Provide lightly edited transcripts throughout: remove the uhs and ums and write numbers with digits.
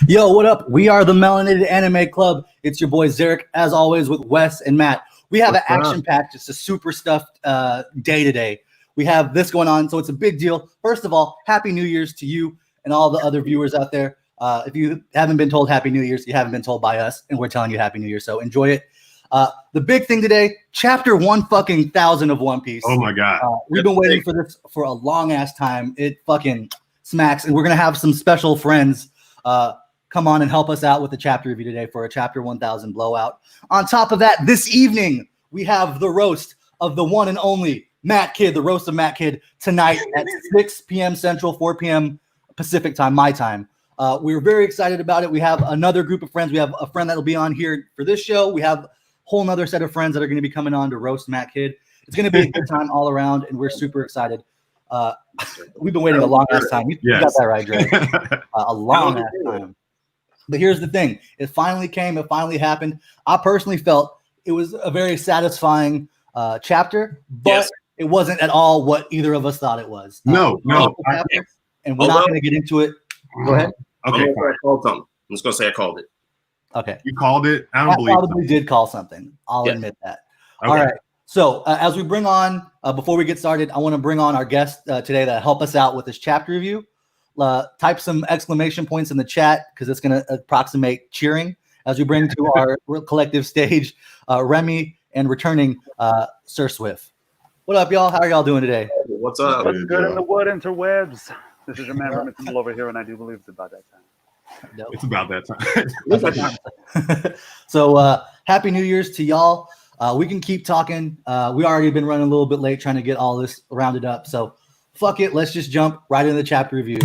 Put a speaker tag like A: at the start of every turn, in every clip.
A: Yo, what up? We are the Melanated Anime Club. It's your boy Zarek, as always, with Wes and Matt. We have an action-packed, just a super stuffed day today. We have this going on, so it's a big deal. First of all, Happy New Year's to you and all the other viewers out there. If you haven't been told Happy New Year's, you haven't been told by us, and we're telling you Happy New Year, so enjoy it. The big thing today, chapter 1,000 of One Piece.
B: Oh my God.
A: We've been waiting for this for a long-ass time. It fucking smacks, and we're going to have some special friends come on and help us out with the chapter review today for a chapter 1000 blowout. On top of that, this evening, we have the roast of the one and only Matt Kidd, the roast of Matt Kidd, tonight at 6 p.m. Central, 4 p.m. Pacific time, my time. We're very excited about it. We have another group of friends. We have a friend that will be on here for this show. We have a whole nother set of friends that are going to be coming on to roast Matt Kidd. It's going to be a good time all around, and we're super excited. We've been waiting a long ass time. You got that right, Dre. A long ass time. But here's the thing. It finally came. It finally happened. I personally felt it was a very satisfying chapter, but it wasn't at all what either of us thought it was.
B: No.
A: And we're not going to get into it. Go ahead.
C: Okay. I called something. I'm just going to say I called it.
A: Okay.
B: You called it? I
A: probably did call something. I'll admit that. Okay. All right. So as we bring on, before we get started, I want to bring on our guest today that help us out with this chapter review. Type some exclamation points in the chat because it's going to approximate cheering as we bring to our collective stage Remy and returning Sir Swift. What up, y'all? How are y'all doing today?
C: What's up?
D: What's good in the wood interwebs? This is your man Remy from over here, and I do believe it's about that time.
A: No.
B: It's about that time.
A: So Happy New Year's to y'all. We can keep talking. We already been running a little bit late trying to get all this rounded up. So fuck it. Let's just jump right into the chapter review.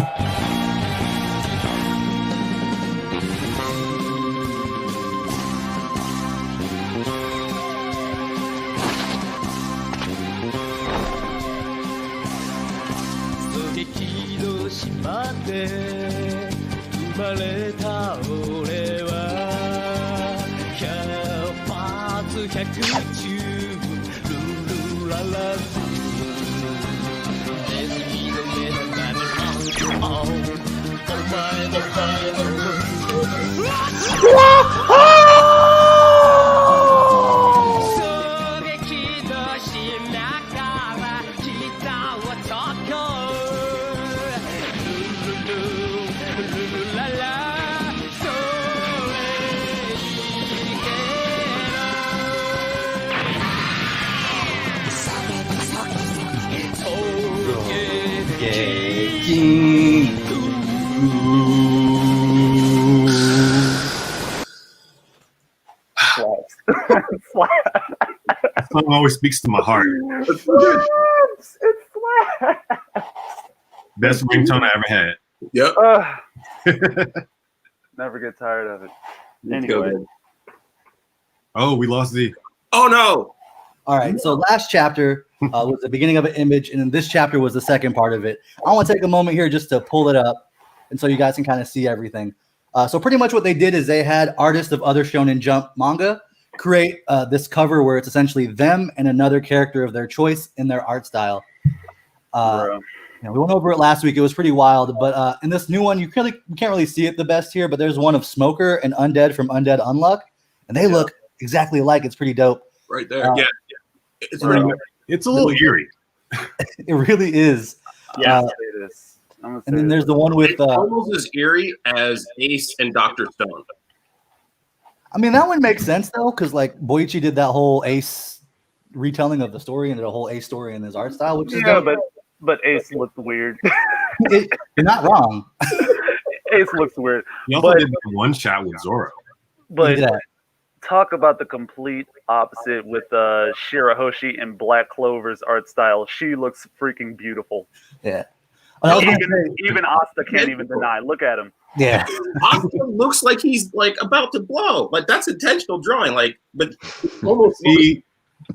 B: Song always speaks to my heart.
D: It's
B: Best ringtone I ever had.
C: Yep.
D: Never get tired of it. Anyway.
B: Oh, we lost Z.
C: Oh no.
A: All right. So last chapter was the beginning of an image, and then this chapter was the second part of it. I want to take a moment here just to pull it up, and so you guys can kind of see everything. So pretty much what they did is they had artists of other Shonen Jump manga create this cover where it's essentially them and another character of their choice in their art style. We went over it last week. It was pretty wild, but in this new one, you can't really see it the best here, but there's one of Smoker and Undead from Undead Unluck, and they look exactly alike. It's pretty dope.
C: Right there. It's pretty good.
B: It's a little eerie.
A: It really is.
D: Yeah, it is.
A: And then there's the one with
C: almost as eerie as Ace and Dr. Stone.
A: I mean, that one makes sense though, because like Boichi did that whole Ace retelling of the story and did a whole Ace story in his art style, which is
D: but Ace looked weird.
A: You're not wrong.
D: Ace looks weird.
B: He also did one shot with Zoro.
D: But talk about the complete opposite with Shirahoshi and Black Clover's art style. She looks freaking beautiful.
A: Yeah.
D: Even Asta can't even deny. Look at him.
A: Yeah.
C: Asta looks like he's like about to blow. Like that's intentional drawing. But
B: almost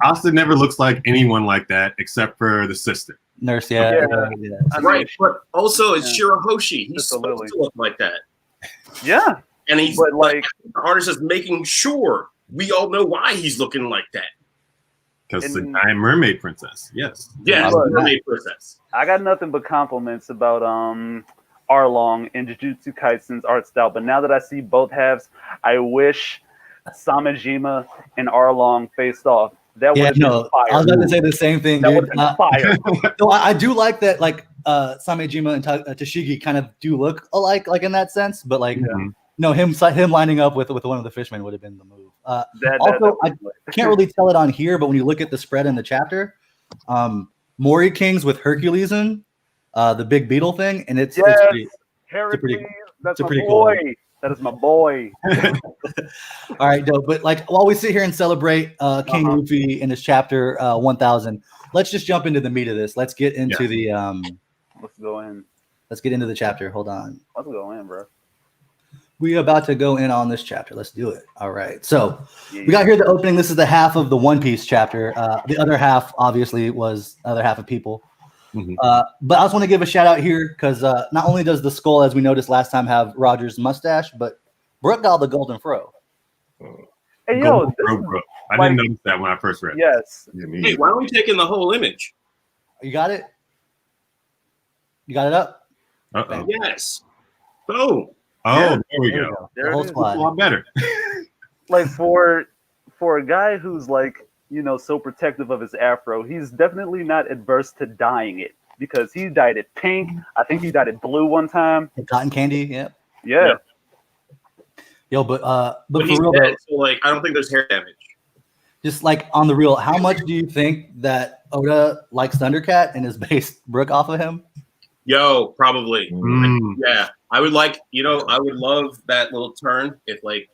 B: Asta never looks like anyone like that except for the sister.
A: Nurse,
C: right. But also it's Shirahoshi. He's supposed to look like that.
D: Yeah.
C: And he's like the artist is making sure we all know why he's looking like that.
B: Because the giant mermaid princess. Yes.
C: Yeah, mermaid princess.
D: I got nothing but compliments about Arlong in Jujutsu Kaisen's art style. But now that I see both halves, I wish Samejima and Arlong faced off. That would have been fire.
A: I was about to say the same thing,
D: That
A: dude.
D: would have been fire.
A: No, I do like that. Like Samejima and Tashigi kind of do look alike, like in that sense. But like, no, him lining up with one of the fishmen would have been the move. Also, I can't really tell it on here, but when you look at the spread in the chapter, Mori Kings with Hercules in the big beetle thing, and it's pretty
D: that's my
A: pretty
D: boy.
A: cool.
D: That is my boy.
A: All right, dope. But like, while we sit here and celebrate King Luffy in his chapter 1000, let's just jump into the meat of this. Let's get into the
D: Let's go in.
A: Let's get into the chapter. Hold on.
D: Let's go in, bro.
A: We about to go in on this chapter. Let's do it. All right. So we got here the opening. This is the half of the One Piece chapter. The other half, obviously, was the other half of people. But I just want to give a shout out here because not only does the skull, as we noticed last time, have Roger's mustache, but Brook got the golden fro.
D: Hey, yo,
B: Brook. I didn't notice that when I first read it.
D: Yes.
C: Hey, why don't we take in the whole image?
A: You got it? You got it up?
B: Uh-oh.
C: Yes. Boom.
B: Oh,
D: Yeah.
B: there we go.
A: The whole
B: It's a
A: squad.
B: lot better.
D: Like for a guy who's like, you know, so protective of his afro, he's definitely not adverse to dyeing it because he dyed it pink. I think he dyed it blue one time.
A: The cotton candy. Yep.
D: Yeah.
A: Yo, but
C: But
A: for
C: he's
A: real,
C: dead,
A: though,
C: so like I don't think there's hair damage.
A: just like on the real, how much do you think that Oda likes Thundercat and has based Brook off of him?
C: Yo, probably.
B: Mm.
C: Yeah. I would like, I would love that little turn if like,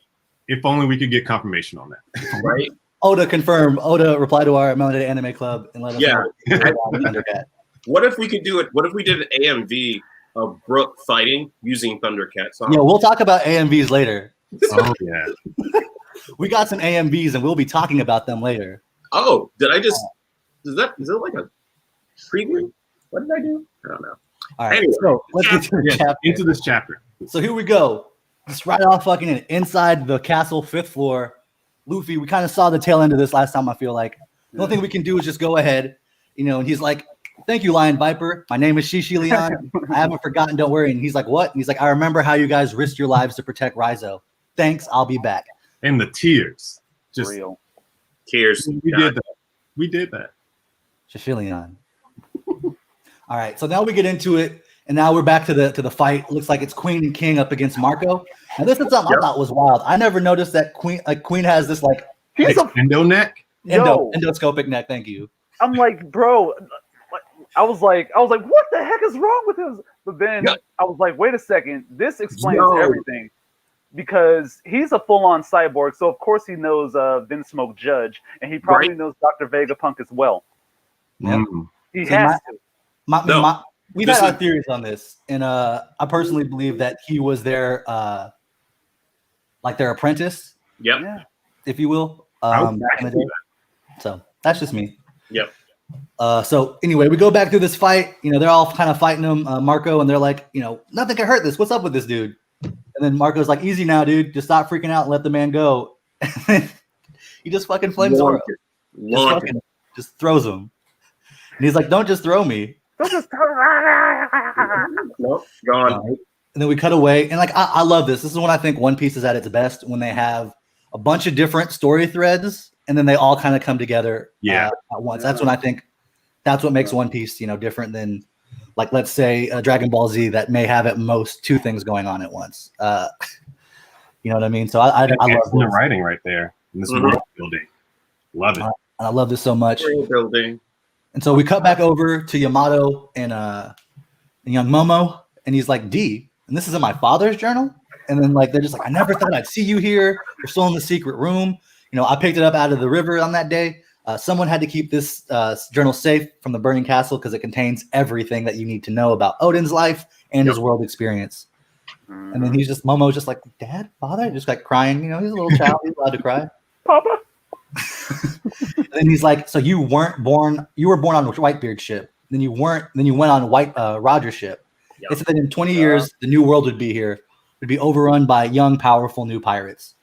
B: If only we could get confirmation on that.
C: right?
A: Oda confirm. Oda reply to our Melanated Anime Club and let us
C: Yeah.
A: know Thundercat.
C: What if we could do it? What if we did an AMV of Brook fighting using Thundercat song?
A: Yeah, we'll talk about AMVs later.
B: Oh yeah.
A: We got some AMVs and we'll be talking about them later.
C: Oh, did I just? Is that like a preview? What did I do? I don't know.
A: All right,
C: Anyway.
A: so let's get to the
B: Yes,
A: chapter.
B: into this chapter.
A: So here we go. Just right off fucking inside the castle, 5th floor. Luffy, we kind of saw the tail end of this last time, I feel like. The only thing we can do is just go ahead, and he's like, "Thank you, Lion Viper. My name is Shishi Leon. I haven't forgotten, don't worry." And he's like, "What?" And he's like, "I remember how you guys risked your lives to protect Raizo. Thanks, I'll be back."
B: And the tears. Just
D: Real.
C: Cheers.
B: we did that. We did that.
A: Shishi Leon. All right, so now we get into it, and now we're back to the fight. Looks like it's Queen and King up against Marco. And this is something I thought was wild. I never noticed that Queen has this like
D: He's a
B: Endo neck.
A: endoscopic neck. Thank you.
D: I'm like, bro, I was like, what the heck is wrong with him? But then I was like, wait a second, this explains everything. Because he's a full-on cyborg, so of course he knows Vince Smoke Judge, and he probably knows Dr. Vegapunk as well.
A: Yep.
D: He
A: See,
D: has to.
A: We've had our theories on this, and I personally believe that he was their like their apprentice,
C: Yep.
D: Yeah.
A: if you will.
B: I would
A: Back in the day. So that's just me.
C: Yep.
A: So anyway, we go back through this fight. They're all kind of fighting him, Marco, and they're like, nothing can hurt this. What's up with this dude? And then Marco's like, easy now, dude. Just stop freaking out and let the man go. He just fucking flames Zoro. Just throws him. And he's like, don't just throw me.
C: Nope. Gone.
A: And then we cut away. And like, I love this. This is when I think One Piece is at its best, when they have a bunch of different story threads and then they all kind of come together at once. That's when I think that's what makes One Piece, different than, like, let's say Dragon Ball Z that may have at most 2 things going on at once. You know what I mean? So I love
B: the writing right there in this world building. Love it.
A: I love this so much.
C: Building.
A: And so we cut back over to Yamato and young Momo, and he's like, D, and this is in my father's journal. And then like they're just like, I never thought I'd see you here. We're still in the secret room. I picked it up out of the river on that day. Someone had to keep this journal safe from the burning castle because it contains everything that you need to know about Odin's life and his world experience. And then Momo's just like, Dad, Father, just like crying. He's a little child. He's allowed to cry.
D: Papa.
A: And he's like, so you were born on Whitebeard's ship. Then you went on Roger's ship.
C: Yep.
A: They said that in 20 years, the new world would be here. It would be overrun by young, powerful new pirates.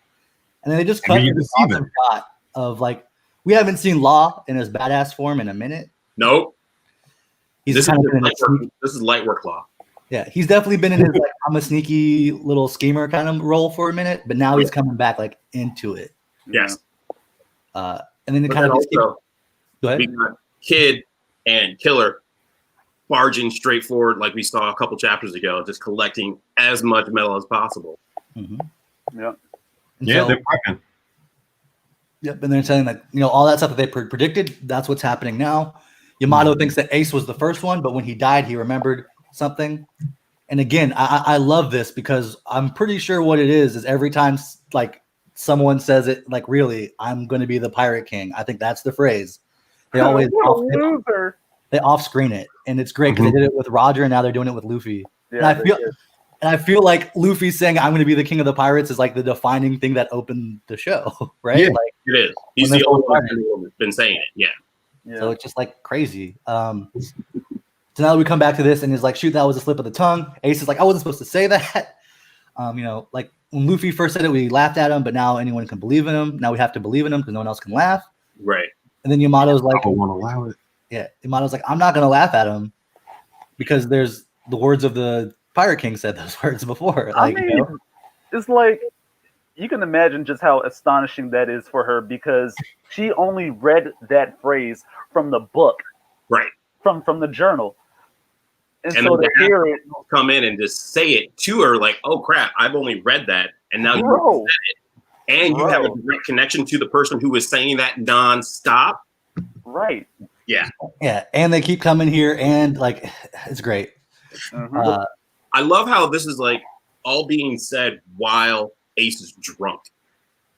A: And then they just cut to this awesome shot of like, we haven't seen Law in his badass form in a minute.
C: Nope.
A: He's
C: This
A: kind of
C: is light work Law.
A: Yeah, he's definitely been in his like I'm a sneaky little schemer kind of role for a minute, but now he's coming back like into it.
B: Yes.
A: And then it
C: But
A: kind
C: then
A: of just
C: also,
A: go
C: we
A: ahead.
C: got Kid and Killer barging straight forward, like we saw a couple chapters ago, just collecting as much metal as possible.
A: Mm-hmm.
D: Yeah.
B: Yeah, they're fucking.
A: Yep, and they're saying that all that stuff that they predicted, that's what's happening now. Yamato thinks that Ace was the first one, but when he died, he remembered something. And again, I love this because I'm pretty sure what it is every time like someone says it, like really, I'm going to be the Pirate King. I think that's the phrase. They always they off screen it, and it's great because they did it with Roger, and now they're doing it with Luffy.
D: Yeah,
A: and I feel like Luffy saying I'm going to be the king of the pirates is like the defining thing that opened the show, right?
B: Yeah.
A: Like
C: It is. He's the only one who's been saying it. Yeah.
A: so it's just like crazy. So now we come back to this, and he's like, "Shoot, that was a slip of the tongue." Ace is like, "I wasn't supposed to say that." Like when Luffy first said it, we laughed at him, but now anyone can believe in him. Now we have to believe in him because no one else can laugh.
C: Right.
A: And then Yamato's like,
B: I won't allow it.
A: Yeah, Yamato's like, I'm not gonna laugh at him because there's the words of the Pirate King said those words before. Like,
D: I mean, it's like you can imagine just how astonishing that is for her because she only read that phrase from the book,
C: Right.
D: From the journal, and
C: And
D: so
C: then
D: to hear it,
C: come in and just say it to her, like, "Oh crap, I've only read that, and now you said it, and you have a direct connection to the person who is saying that nonstop."
D: Right.
C: Yeah.
A: Yeah, and they keep coming here, and like, it's great.
D: Mhm.
C: I love how this is like all being said while Ace is drunk.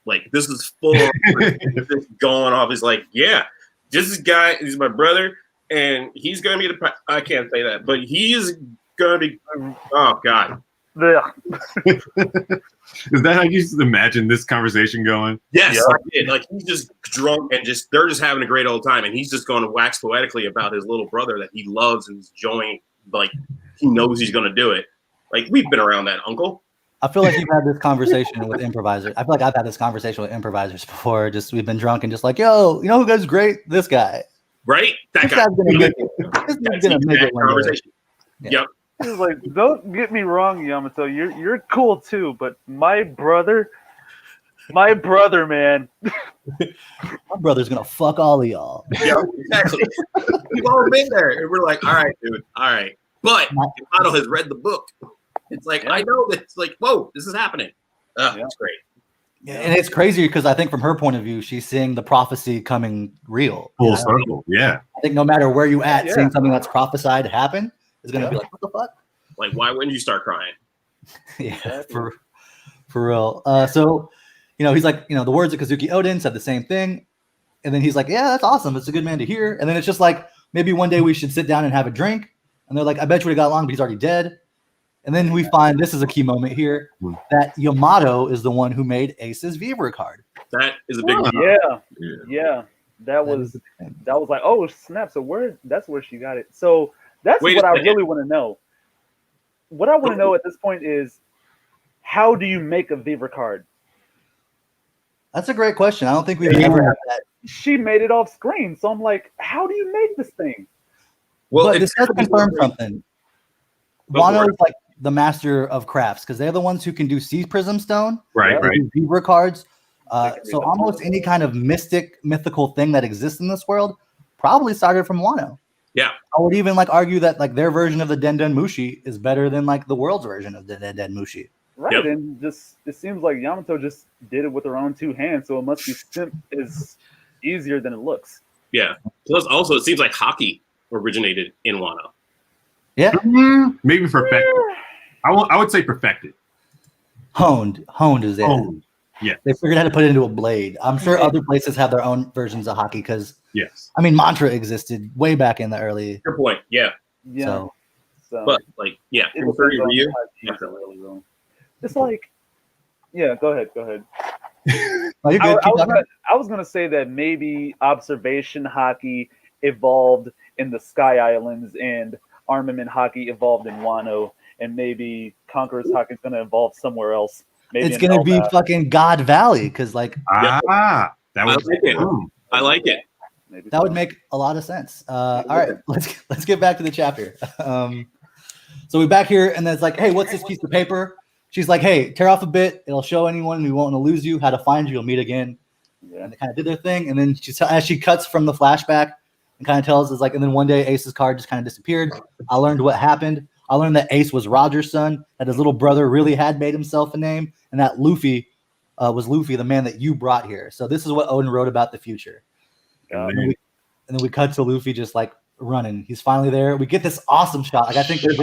C: Like this is full just going off. He's like, yeah, this guy is my brother, and he's gonna be the. I can't say that, but he's gonna be. Oh God.
D: Yeah.
B: Is that how you used to imagine this conversation going?
C: Yes,
D: Yeah.
C: I did. Like he's just drunk and they're just having a great old time, and he's just going to wax poetically about his little brother that he loves and is enjoying. Like he knows he's gonna do it. Like we've been around that, Uncle.
A: I feel like you've had this conversation with improvisers. I feel like I've had this conversation with improvisers before. Just we've been drunk and just like, yo, you know who goes great? This guy.
C: Right? That
A: This
C: guy.
A: guy's gonna make it. This guy's gonna make it one day.
C: Conversation.
A: Yeah.
C: Yep.
D: He's like, don't get me wrong, Yamato. You're cool too, but my brother, man.
A: My brother's gonna fuck all of y'all.
C: Yeah, exactly. We've all been there, and we're like, all right, dude, all right. But Yamato has read the book. It's like I know that. It's like, whoa, this is happening. It's great.
A: Yeah, and it's crazy because I think from her point of view, she's seeing the prophecy coming real.
B: Full circle. Yeah.
A: I think no matter where you at, seeing something that's prophesied happen is gonna be like, what the fuck?
C: Like, why wouldn't you start crying?
A: Yeah, for real. So, he's like, the words of Kazuki Odin said the same thing. And then he's like, yeah, that's awesome. It's a good man to hear. And then it's just like, maybe one day we should sit down and have a drink. And they're like, I bet you would have got along, but he's already dead. And then we find, this is a key moment here, that Yamato is the one who made Ace's Vibra card.
C: That is a big one.
D: Yeah. That was like, oh snap. So that's where she got it. So that's what I really want to know. What I want to know at this point is, how do you make a Vibra card?
A: That's a great question. I don't think we've ever had that.
D: She made it off screen, so I'm like, how do you make this thing?
C: Well,
A: but this does confirm something. Wano is like the master of crafts because they're the ones who can do sea prism stone,
B: right?
A: Vibra cards. So almost any kind of mythical thing that exists in this world probably started from Wano.
C: Yeah,
A: I would even argue that their version of the Den Mushi is better than the world's version of the Den Mushi.
D: Right, and just it seems like Yamato just did it with her own two hands, so it must be is easier than it looks.
C: Yeah. Plus, also, it seems like hockey originated in Wano.
A: Yeah,
B: maybe perfected. I would say perfected.
A: Honed is it?
B: Honed. Yeah,
A: they figured out how to put it into a blade. I'm sure other places have their own versions of hockey because I mean, Mantra existed way back in the early.
C: Good point. Yeah.
A: So
C: but from 30 Ryu,
D: definitely. It's like, go ahead.
A: Oh, you're good.
D: I was gonna say that maybe observation hockey evolved in the Sky Islands and armament hockey evolved in Wano, and maybe Conqueror's hockey is gonna evolve somewhere else. Maybe
A: it's gonna be fucking God Valley because
B: that was
C: I like it.
A: That would make a lot of sense. All right, let's get back to the chapter. So we back here, and then it's like, hey, what's this piece of paper? She's like, hey, tear off a bit. It'll show anyone who won't want to lose you how to find you. You'll meet again.
D: Yeah.
A: And they kind of did their thing, and then as she cuts from the flashback and kind of tells us like, and then one day Ace's card just kind of disappeared. I learned what happened. I learned that Ace was Roger's son, that his little brother really had made himself a name, and that Luffy was Luffy, the man that you brought here. So this is what Odin wrote about the future. And then we cut to Luffy just like running. He's finally there. We get this awesome shot. Like I think
B: this is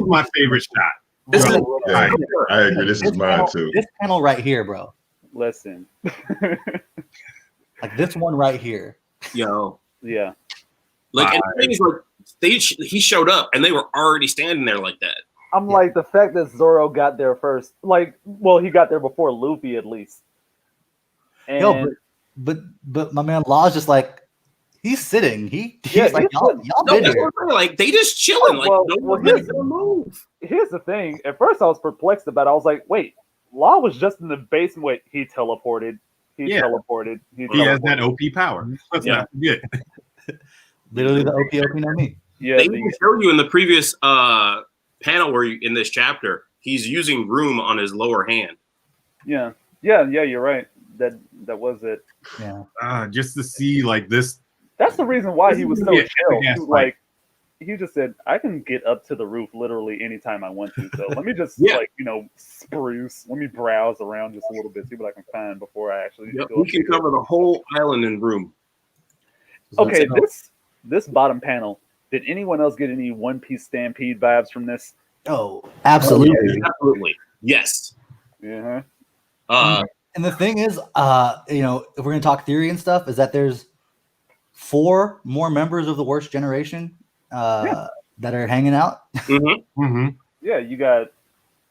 B: my favorite shot.
C: This is
E: Yeah, I agree. This is mine
A: panel,
E: too.
A: this panel right here, bro.
D: Listen.
A: Like this one right here.
C: yo.
D: Yeah.
C: Like and the thing is, like he showed up and they were already standing there like that.
D: I'm like the fact that Zoro got there first. Like, well, he got there before Luffy at least. And
A: Yo, but my man Law's just like he's sitting. He's like y'all
C: No,
A: been
C: that's
A: here.
C: what I'm saying. Like they just chilling. Like
D: Well,
C: no
D: well,
C: one's gonna move.
D: here's the thing. At first, I was perplexed about it. I was like, wait, Law was just in the basement. Wait, he teleported. He
B: Yeah.
D: teleported.
B: He has that OP power. Let's
D: Yeah.
B: not forget.
A: Literally the OP no me.
D: Yeah.
C: They even showed you in the previous panel where you, in this chapter, he's using room on his lower hand.
D: Yeah. You're right. That was it.
A: Yeah.
B: Just to see like this.
D: That's the reason why he was so
B: Yeah,
D: chill.
B: yeah,
D: He was like, he just said, I can get up to the roof literally anytime I want to. So let me just spruce. Let me browse around just a little bit, see what I can find before I actually go.
C: We can cover the whole island in room.
D: Okay, this bottom panel. Did anyone else get any One Piece Stampede vibes from this?
A: Oh, absolutely.
C: Absolutely. Yes.
D: Yeah.
A: And the thing is, if we're gonna talk theory and stuff, is that there's 4 more members of the worst generation that are hanging out.
B: Mm-hmm.
D: Yeah, you got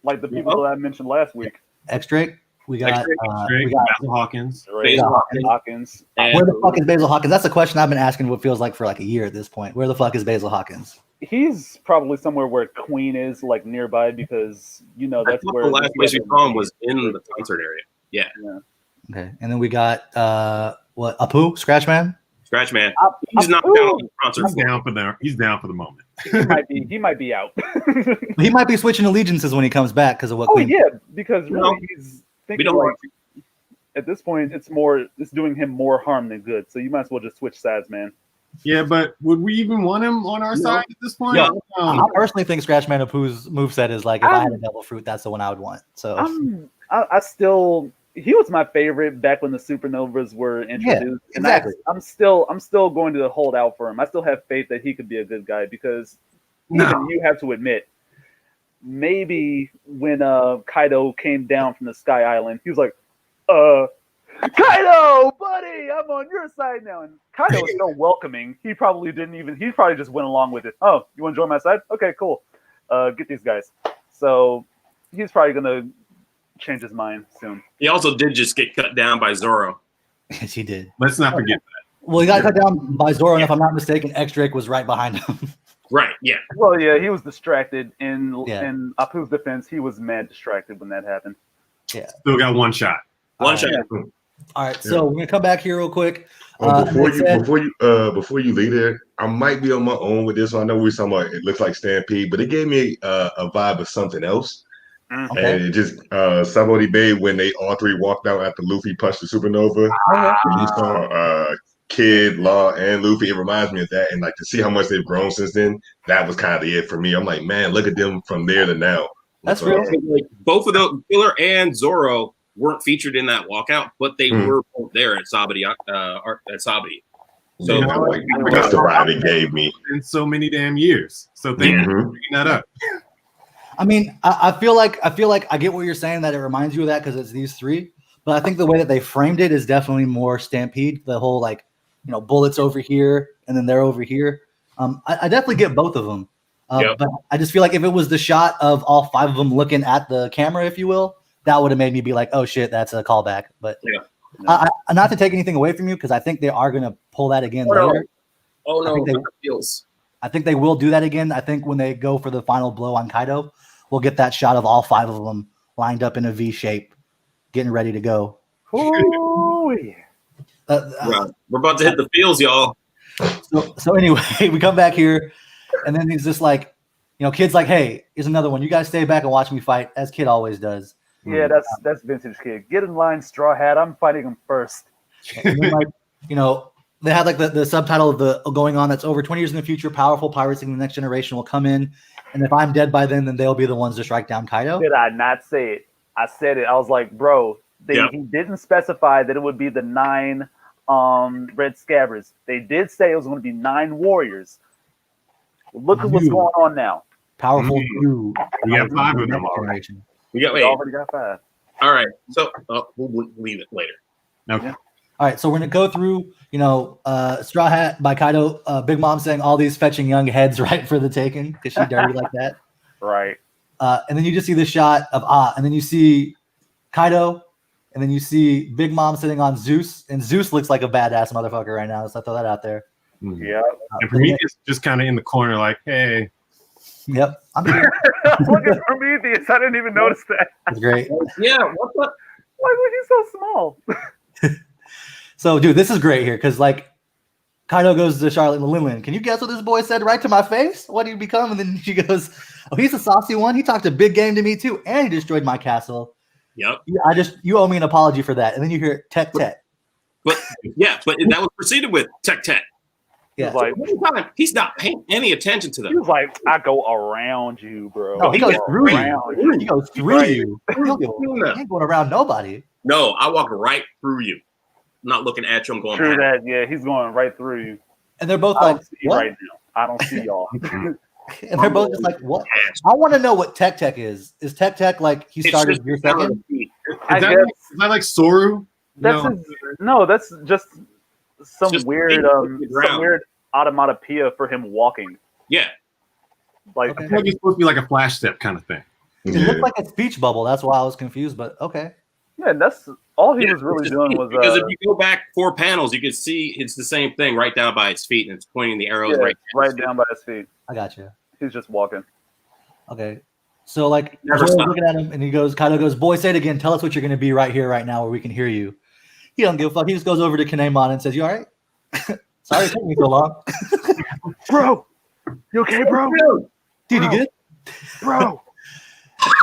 D: like the people that I mentioned last week.
A: X-Drake. We got
B: Basil Hawkins.
C: Basil
D: Hawkins.
A: where the fuck is Basil Hawkins? That's a question I've been asking what feels like for like a year at this point. Where the fuck is Basil Hawkins?
D: He's probably somewhere where Queen is, like nearby, because that's where
C: the last place we saw him was in the concert area. Yeah.
A: Okay, and then we got Apu, Scratch Man.
C: Scratch Man. He's not down on the concert.
B: He's down for the moment.
D: He might be out.
A: He might be switching allegiances when he comes back because of what.
D: Oh
A: Queen
D: yeah, because really he's thinking
C: don't
D: like at this point it's doing him more harm than good. So you might as well just switch sides, man.
B: Yeah, but would we even want him on our side at this point?
A: Yeah. I personally think Scratch Man Apu's moveset is like if I had a devil fruit, that's the one I would want. So
D: I still he was my favorite back when the supernovas were introduced.
A: Yeah, exactly.
D: And I'm still going to hold out for him. I still have faith that he could be a good guy because even you have to admit, maybe when Kaido came down from the Sky Island, he was like, Kaido, buddy, I'm on your side now. And Kaido was so welcoming. He probably just went along with it. Oh, you want to join my side? Okay, cool. Get these guys. So he's probably going to change his mind soon.
C: He also did just get cut down by Zoro.
A: yes, he did.
B: Let's not forget that.
A: Well, he got cut down by Zoro, and if I'm not mistaken, X-Drake was right behind him.
C: Right, yeah.
D: Well, yeah, he was distracted. In Apu's defense, he was mad distracted when that happened.
A: Yeah.
B: Still got one shot.
C: One shot.
A: All right, so we're gonna come back here real quick.
E: Before you leave there, I might be on my own with this one. I know we were talking about it looks like Stampede, but it gave me a vibe of something else.
A: Okay.
E: And it just Sabaody Bay when they all 3 walked out after Luffy punched the supernova. You saw Kid, Law, and Luffy. It reminds me of that, and like to see how much they've grown since then. That was kind of it for me. I'm like, man, look at them from there to now.
A: That's real.
C: Like, both of those, Killer and Zoro, weren't featured in that walkout, but they were both there at Sabaody. So
E: That's the vibe it gave me.
B: In so many damn years. So thank you for bringing that up.
A: I mean, I feel like I get what you're saying that it reminds you of that because it's these 3, but I think the way that they framed it is definitely more Stampede. The whole bullets over here and then they're over here. I definitely get both of them, but I just feel like if it was the shot of all 5 of them looking at the camera, if you will, that would have made me be like, oh shit, that's a callback. But not to take anything away from you because I think they are going to pull that again later.
C: Oh no,
A: I think they will do that again. I think when they go for the final blow on Kaido, we'll get that shot of all 5 of them lined up in a V shape, getting ready to go.
D: Oh yeah.
C: We're about to hit the fields, y'all.
A: So anyway, we come back here, and then he's just like, Kid's like, hey, here's another one. You guys stay back and watch me fight, as Kid always does.
D: Yeah, that's vintage Kid. Get in line, Straw Hat. I'm fighting him first.
A: And then, like, they had like the subtitle of the going on that's over 20 years in the future, powerful pirates in the next generation will come in, and if I'm dead by then they'll be the ones to strike down Kaido.
D: Did I not say it? I said it. I was like, bro, he didn't specify that it would be the 9 red scabbards. They did say it was going to be 9 warriors. Look at what's going on now.
A: Powerful.
B: We got 5 of them already.
D: We already got 5.
C: All right, so we'll leave it later.
B: Okay.
D: Yeah.
A: All right, so we're gonna go through, Straw Hat by Kaido. Big Mom saying all these fetching young heads right for the taking because she dirty like that.
D: Right.
A: And then you just see the shot of and then you see Kaido, and then you see Big Mom sitting on Zeus, and Zeus looks like a badass motherfucker right now. So I throw that out there.
D: Yeah.
B: And Prometheus just kind of in the corner, like, hey.
A: Yep, I'm here.
D: Look at Prometheus. I didn't even notice that.
A: That's great.
C: Yeah, what the?
D: Why was he so small?
A: So, dude, this is great here because, like, Kaido goes to Charlotte and Linlin. Can you guess what this boy said right to my face? What did he become? And then she goes, oh, he's a saucy one. He talked a big game to me, too. And he destroyed my castle.
C: Yep.
A: You owe me an apology for that. And then you hear tech.
C: But that was preceded with tech.
A: Yeah.
C: He's not paying any attention to
D: He
C: them.
D: was like, I go around you, bro.
A: No, he goes through you.
D: Around
A: He goes through you. He ain't going around nobody.
C: No, I walk right through you. I'm not looking at you. I'm going
D: True
C: past.
D: that. Yeah, he's going right through you.
A: And they're both
D: I
A: like,
D: don't see you
A: what?
D: right now. I don't see y'all.
A: And they're both just like, what? I want to know what tech is. Is tech like he started your second?
B: Is that like Soru?
D: That's just some weird automatopoeia for him walking.
C: Yeah.
D: Like,
A: Okay.
B: I feel like it's supposed to be like a flash step kind of thing.
A: It looked like a speech bubble. That's why I was confused, but okay.
D: yeah, that's all he was really doing was
C: because if you go back 4 panels, you can see it's the same thing right down by his feet, and it's pointing the arrows
D: right down by his feet.
A: I got you.
D: He's just walking.
A: Okay. So, like,
C: Never
A: Zoro's
C: stop.
A: looking at him, and Kaido goes, boy, say it again. Tell us what you're going to be right here, right now, where we can hear you. He don't give a fuck. He just goes over to Kinemon and says, you all right? Sorry it took me so long.
D: Bro, you okay, bro?
A: Dude, you good?
D: Bro.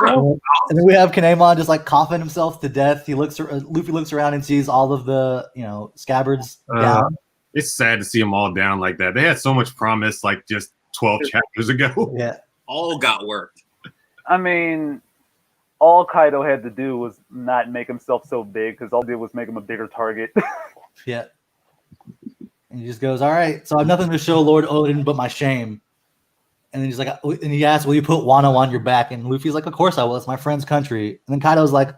A: And then we have Kinemon just, like, coughing himself to death. Luffy looks around and sees all of the, scabbards down.
B: It's sad to see them all down like that. They had so much promise, like just 12 chapters ago.
A: Yeah.
C: All got worked.
D: I mean, all Kaido had to do was not make himself so big because all he did was make him a bigger target.
A: Yeah. And he just goes, all right, so I have nothing to show Lord Odin but my shame. And then he's like, and he asks, will you put Wano on your back? And Luffy's like, of course I will. It's my friend's country. And then Kaido's like,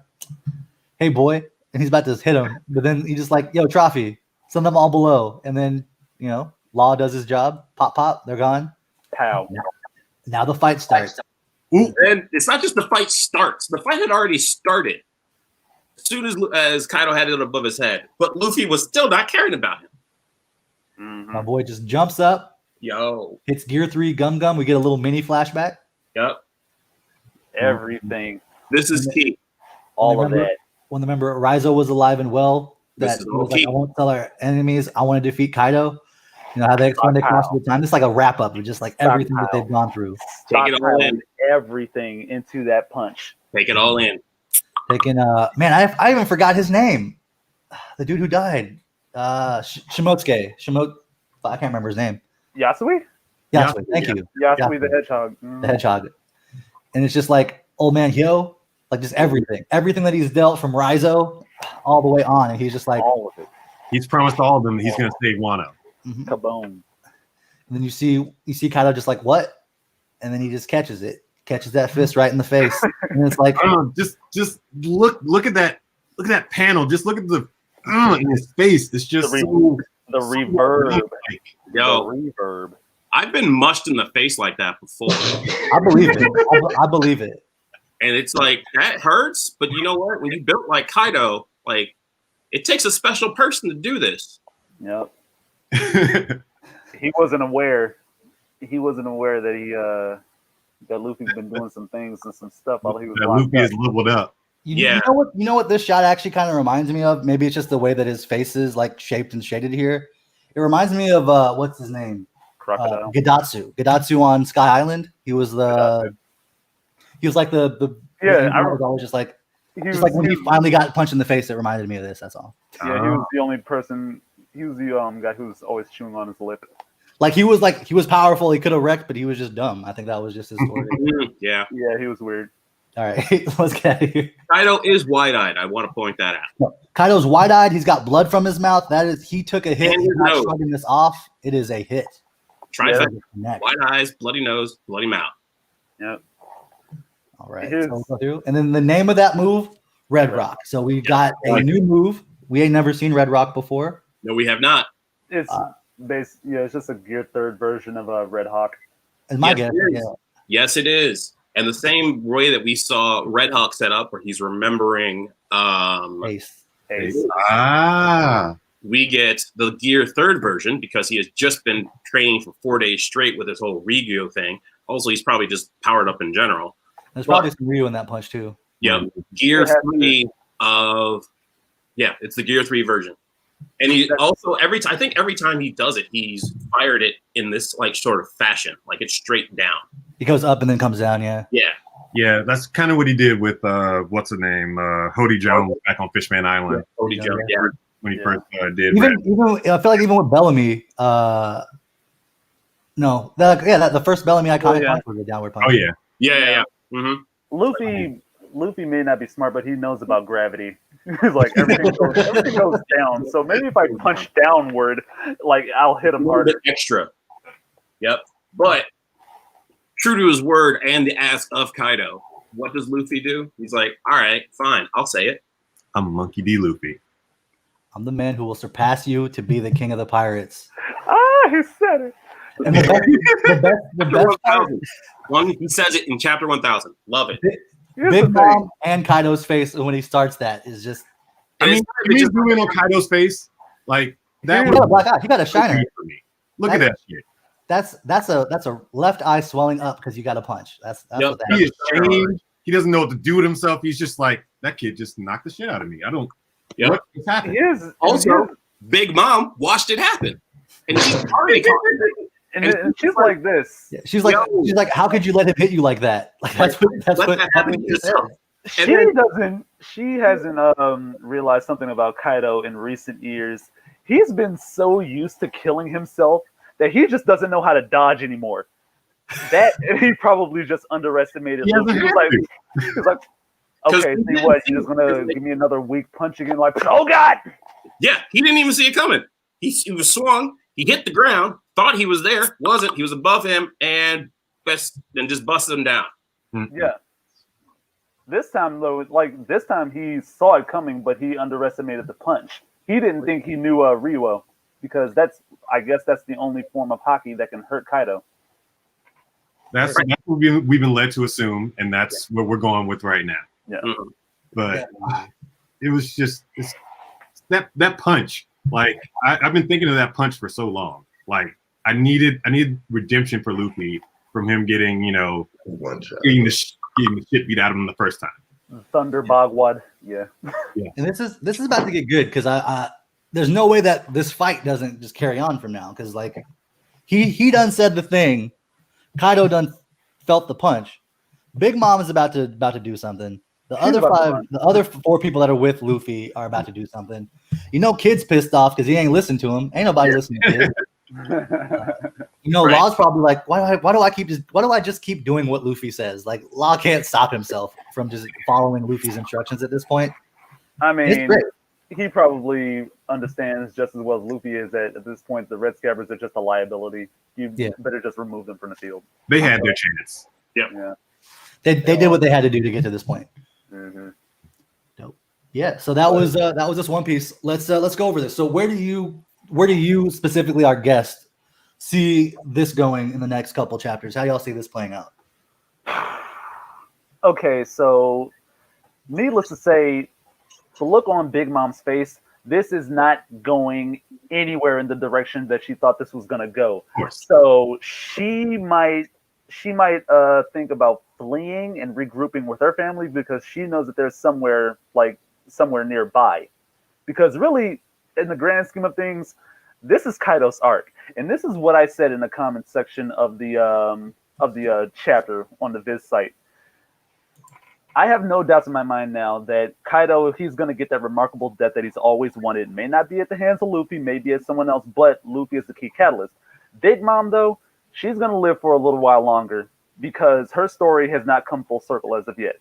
A: hey, boy. And he's about to hit him. But then he's just like, yo, Trophy, send them all below. And then, Law does his job. Pop, pop, they're gone.
D: Pow.
A: Now the fight starts.
C: And it's not just the fight starts. The fight had already started as soon as Kaido had it above his head. But Luffy was still not caring about him.
D: Mm-hmm.
A: My boy just jumps up,
C: Yo.
A: hits Gear 3 Gum. We get a little mini flashback.
C: Yep.
D: Everything.
C: This is key.
D: All of that.
A: When remember Raizo was alive and well,
C: This
A: that
C: is
A: he was
C: key.
A: like, I won't tell our enemies. I want to defeat Kaido. How they explained it across the time. It's like a wrap up of just like everything that they've gone through.
C: Take it all in.
D: Everything into that punch.
C: Take it all in.
A: Taking I even forgot his name. The dude who died. Shimotsuke. I can't remember his name.
D: Yasui?
A: Yasui, thank you.
D: Yasui the Hedgehog.
A: The Hedgehog. And it's just like old man Hyo, like just everything. Everything that he's dealt from Raizo all the way on. And he's just like
D: all of it.
B: He's promised all of them that he's going to save Wano.
A: Mhm.
D: Kaboom.
A: And then you see Kaido just like, what? And then he just catches that fist right in the face. And it's like,
B: just look at that panel. Just look at the in his face. It's just
D: The reverb.
C: Yo,
D: The reverb.
C: I've been mushed in the face like that before.
A: I believe it. I believe it.
C: And it's like, that hurts. But you know what? When you built like Kaido, like, it takes a special person to do this.
D: Yep. He wasn't aware that that Luffy's been doing some things and some stuff while he was
B: That
D: locked
B: Luffy
D: up.
B: is leveled up.
C: Yeah.
A: You know what this shot actually kind of reminds me of? Maybe it's just the way that his face is like shaped and shaded here. It reminds me of what's his name?
D: Crocodile.
A: Gadatsu on Sky Island. He was like the
D: Yeah,
A: I was always just like when he finally got punched in the face, it reminded me of this. That's all.
D: Yeah, he was the only person. He was the guy who was always chewing on his lip.
A: Like he was powerful. He could have wrecked, but he was just dumb. I think that was just his story.
C: Yeah.
D: Yeah, he was weird.
A: All right, let's get out of here.
C: Kaido is wide-eyed. I want to point that out.
A: No, Kaido's wide-eyed. He's got blood from his mouth. He took a hit.
C: And
A: He's
C: his
A: not
C: nose.
A: shrugging this off. It is a hit.
C: Trifecta.
A: Neck.
C: White eyes, bloody nose, bloody mouth.
D: Yeah.
A: All right.
D: Here's-
A: So we'll go through. And then the name of that move, Red Rock. So we got a new move. We ain't never seen Red Rock before.
C: No, we have not.
D: It's it's just a Gear 3rd version of a Red Hawk.
A: Is my
C: Yes,
A: guess.
C: it is.
A: Yeah.
C: Yes, it is. And the same way that we saw Red Hawk set up, where he's remembering,
A: Ace.
D: Ace.
B: Ah.
C: we get the Gear 3rd version because he has just been training for 4 days straight with this whole Regio thing. Also, he's probably just powered up in general.
A: There's probably some Ryu in that punch too.
C: Yeah, Gear
D: It has
C: 3 of it's the Gear 3 version. And he also every time he does it, he's fired it in this like sort of fashion, like it's straight down.
A: He goes up and then comes down. Yeah.
C: Yeah.
B: Yeah, that's kind of what he did with what's her name, Hody Jones back on Fishman Island.
C: Cody
A: Yeah.
C: Jones. Yeah.
B: When he first did.
A: Even I feel like even with Bellamy, the first Bellamy iconic punch was a downward punch.
B: Oh yeah.
C: Yeah. Mm-hmm.
D: Luffy may not be smart, but he knows about gravity. He's like everything goes down. So maybe if I punch downward, like I'll hit him
C: A
D: harder.
C: little bit extra. Yep. But true to his word and the ask of Kaido, what does Luffy do? He's like, all right, fine, I'll say it.
B: I'm Monkey D. Luffy.
A: I'm the man who will surpass you to be the king of the pirates.
D: Ah, he said it.
A: And the best part,
C: He says it in chapter 1000. Love it.
D: Here's
A: Big
D: the thing.
A: Mom and Kaido's face when he starts that is just.
B: I mean, you mean zoom in on Kaido's face? Like that
A: He
B: was
A: got a black eye. He got a shiner.
B: for me. Look at that shit.
A: That's a left eye swelling up because you got a punch. That's
C: Yep.
A: what that
B: He
A: is.
B: is changed. He doesn't know what to do with himself. He's just like, that kid just knocked the shit out of me. I don't.
C: Yep.
B: What is happening?
C: Also, Big Mom watched it happen. And she's already caught it.
D: And she's like this.
A: Yeah, she's like, how could you let him hit you like that? Like that's
C: Let
A: what
C: that happen to
A: she
C: yourself.
A: said.
D: She hasn't realized something about Kaido in recent years. He's been so used to killing himself that he just doesn't know how to dodge anymore. That he probably just underestimated.
B: He
D: Luffy.
B: hasn't
D: He was like, okay, see what? You're just gonna give me another weak punch again? Like, oh god!
C: Yeah, he didn't even see it coming. He was swung. He hit the ground. Thought he was there. Wasn't. He was above him and just busted him down.
D: Yeah. This time though, this time he saw it coming, but he underestimated the punch. He didn't think he knew Ryuo because I guess that's the only form of hockey that can hurt Kaido.
B: That's what we've been led to assume, and that's what we're going with right now.
D: Yeah.
C: Mhm.
B: But it was just that punch. Like I've been thinking of that punch for so long. Like I needed redemption for Luffy from him getting
E: One shot.
B: getting the shit beat out of him the first time.
D: Thunder Bogwad. Yeah.
A: And this is about to get good because I there's no way that this fight doesn't just carry on from now because like he done said the thing, Kaido done felt the punch. Big Mom is about to do something. The other four people that are with Luffy are about to do something. Kid's pissed off because he ain't listened to him. Ain't nobody listening to Kid.
C: Right.
A: Law's probably like, why do I just keep doing what Luffy says? Like Law can't stop himself from just following Luffy's instructions at this point.
D: I
A: It's
D: mean,
A: great.
D: he probably understands just as well as Luffy is that at this point the Red Scabbers are just a liability. You better just remove them from the field.
B: They had their chance.
D: Yeah.
A: They did what they had to do to get to this point.
D: Mm-hmm.
A: Dope. Yeah. So that was this One Piece. Let's go over this. So where do you specifically, our guest, see this going in the next couple chapters? How y'all see this playing out?
D: Okay, so needless to say, the look on Big Mom's face, this is not going anywhere in the direction that she thought this was gonna go.
B: Of course.
D: So she might think about fleeing and regrouping with her family because she knows that there's somewhere nearby. Because really, in the grand scheme of things, This is Kaido's arc, and this is what I said in the comment section of the chapter on the Viz site. I have no doubts in my mind now that Kaido, he's going to get that remarkable death that he's always wanted. May not be at the hands of Luffy, maybe at someone else, but Luffy is the key catalyst. Big Mom, though, she's going to live for a little while longer because her story has not come full circle as of yet.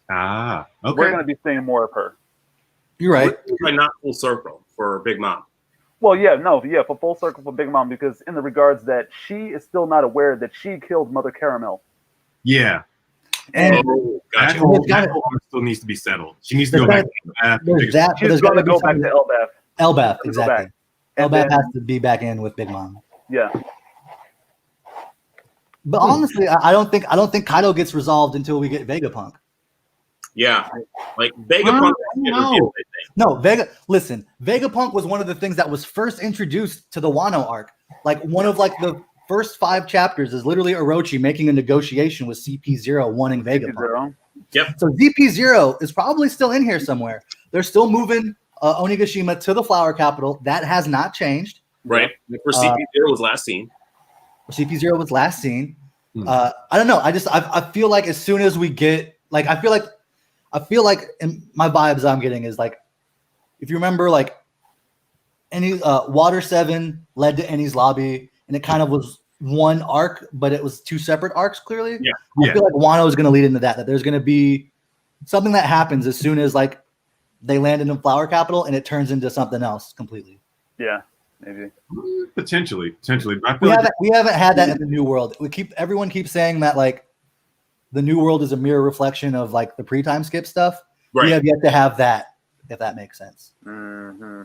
B: Ah, okay.
D: We're going to be seeing more of her.
A: You're right.
C: Like not full circle for Big Mom.
D: Well, for full circle for Big Mom, because in the regards that she is still not aware that she killed Mother Caramel.
B: Yeah.
A: And
C: Gotcha.
B: That whole arc still needs to be settled. She needs to go back.
A: there's that, but
D: She's
A: there's
D: going
A: got
D: to go back to Elbaf.
A: Elbaf,
D: Go
A: exactly.
D: back. And
A: Elbaf
D: then-
A: has to be back in with Big Mom.
D: Yeah.
A: But honestly, I don't think Kaido gets resolved until we get Vegapunk.
C: Yeah, like Vegapunk.
B: No.
A: No, Vegapunk was one of the things that was first introduced to the Wano arc. Like one of like the first 5 chapters is literally Orochi making a negotiation with CP0 wanting Vegapunk.
D: Zero.
C: Yep.
A: So ZP0 is probably still in here somewhere. They're still moving Onigashima to the Flower Capital. That has not changed.
C: Right. For CP0 was last seen.
A: CP0 was last seen. I don't know. I feel like as soon as we get like I feel like in my vibes I'm getting is like if you remember like any Water 7 led to Eni's lobby and it kind of was one arc, but it was 2 separate arcs clearly.
B: Yeah.
A: I feel like Wano is going to lead into that there's going to be something that happens as soon as like they land in the Flower Capital and it turns into something else completely.
D: Yeah, maybe.
B: Potentially. But I feel
A: We haven't had that in the New World. Everyone keeps saying that like the New World is a mirror reflection of like the pre-time skip stuff.
C: Right.
A: We have yet to have that, if that makes sense.
D: Mm-hmm.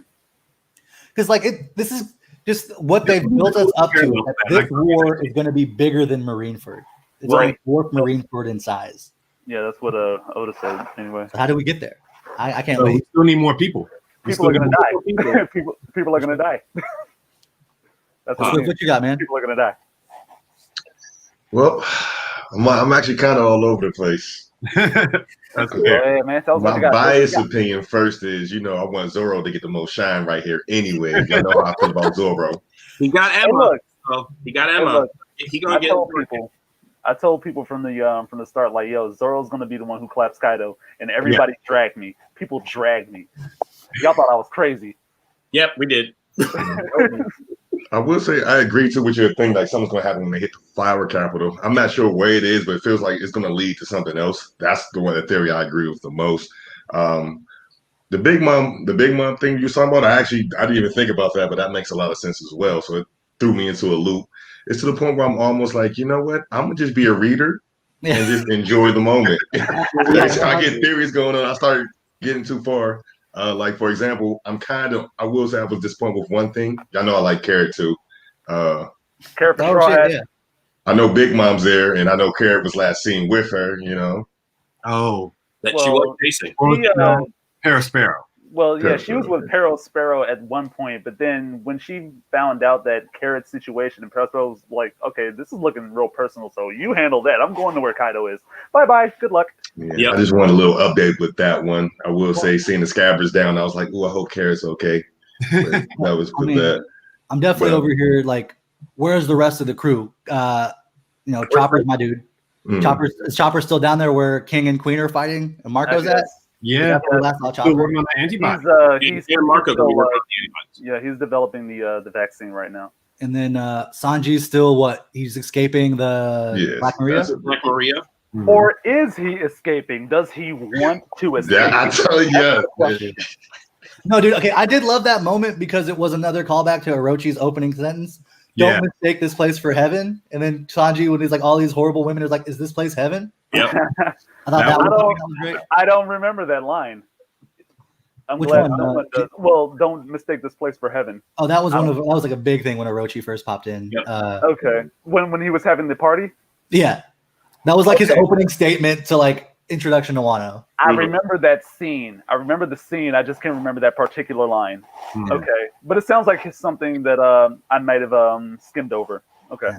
A: Because like this is just what they've built us up to. That this war is going to be bigger than Marineford. It's going to dwarf Marineford in size.
D: Yeah, that's what Oda said. Anyway,
A: So how do we get there? I can't
B: so we
A: wait.
B: still need more people.
D: people are gonna die. people are gonna die. That's
A: So what you got, man?
D: People are gonna die.
E: Well, I'm actually kind of all over the place.
B: That's fair.
D: Yeah, man. Tell us what
E: My
D: you got.
E: biased opinion first is, I want Zoro to get the most shine right here anyway. Y'all know how I feel about Zoro.
C: He got
D: Hey,
C: Emma.
D: look,
C: So he got Emma.
D: look,
C: He gonna get.
D: I told people from the start, like, yo, Zoro's gonna be the one who claps Kaido, and everybody dragged me. People dragged me. Y'all thought I was crazy.
C: Yep, we did.
E: I will say I agree to with your thing, like something's gonna happen when they hit the Flower Capital. I'm not sure where it is, but it feels like it's gonna lead to something else. That's the theory I agree with the most. The Big Mom thing you were talking about, I didn't even think about that, but that makes a lot of sense as well. So it threw me into a loop. It's to the point where I'm almost like, you know what? I'm gonna just be a reader and just enjoy the moment. I get theories going on. I started getting too far. Like for example, I will say I was disappointed with one thing. Y'all know I like Carrot too.
D: Carrot for
A: Oh,
D: Straw
A: shit,
D: Hat.
A: yeah.
E: I know Big Mom's there, and I know Carrot was last seen with her.
B: Oh,
C: That she was chasing.
B: well, Parasparrow.
D: Well, yeah,
E: Carrot
D: she was
E: Sparrow,
D: with Peril Sparrow at one point, but then when she found out that Carrot's situation, and Peril Sparrow was like, okay, this is looking real personal, so you handle that. I'm going to where Kaido is. Bye-bye. Good luck.
E: Yeah,
C: Yep.
E: I just want a little update with that one. I will say, seeing the Scabbers down, I was like, "Ooh, I hope Carrot's okay." But that was with that.
A: I'm definitely
E: Well-
A: over here. Like, where's the rest of the crew? Chopper's my dude.
E: Mm.
A: Is Chopper still down there where King and Queen are fighting? And Marco's
D: I
A: at?
D: guess.
B: Yeah,
A: That's where we last saw
B: still
A: Chopper.
B: working on the antibody.
D: He's
C: And Marco
D: still,
C: gonna work on the antibodies.
D: yeah, he's developing the vaccine right now.
A: And then Sanji's still what? He's escaping the
E: Yes,
A: Black Maria.
E: that's it.
C: Black Maria.
B: Mhm.
D: Or is he escaping? Does he want to escape?
E: Yeah, I tell you, yeah.
D: Question.
A: No, dude. Okay, I did love that moment because it was another callback to Orochi's opening sentence. Don't
B: Yeah.
A: mistake this place for heaven. And then Sanji, when he's like, all these horrible women, is like, is this place heaven?
C: Yep.
A: I thought
B: That
A: that
D: was-
A: was great.
D: I don't remember that line. I'm
A: Which
D: glad
A: one?
D: someone does. Well, don't mistake this place for heaven.
A: Oh, that was that was like a big thing when Orochi first popped in.
C: Yep.
D: Okay. When he was having the party?
A: Yeah, that was like his
D: Okay.
A: opening statement to like introduction to Wano.
D: I
C: Mhm.
D: remember that scene. I remember the scene. I just can't remember that particular line.
B: Mhm.
D: Okay. But it sounds like it's something that I might have skimmed over. Okay.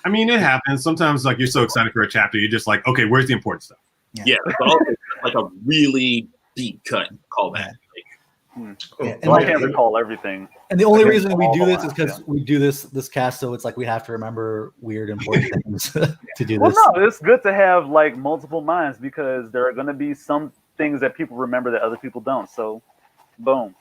B: I mean, it happens. Sometimes, like, you're so excited for a chapter, you're just like, okay, where's the important stuff?
C: Yeah. It's all like a really deep cut callback.
A: And
D: I
A: like,
D: can't recall everything.
A: and the only
D: I can't
A: reason we
D: recall
A: do
D: all
A: this
D: the
A: is because
D: lines,
A: we do this cast, so it's like we have to remember weird important things to do
D: Well,
A: this.
D: no, it's good to have like multiple minds because there are going to be some things that people remember that other people don't. So, boom,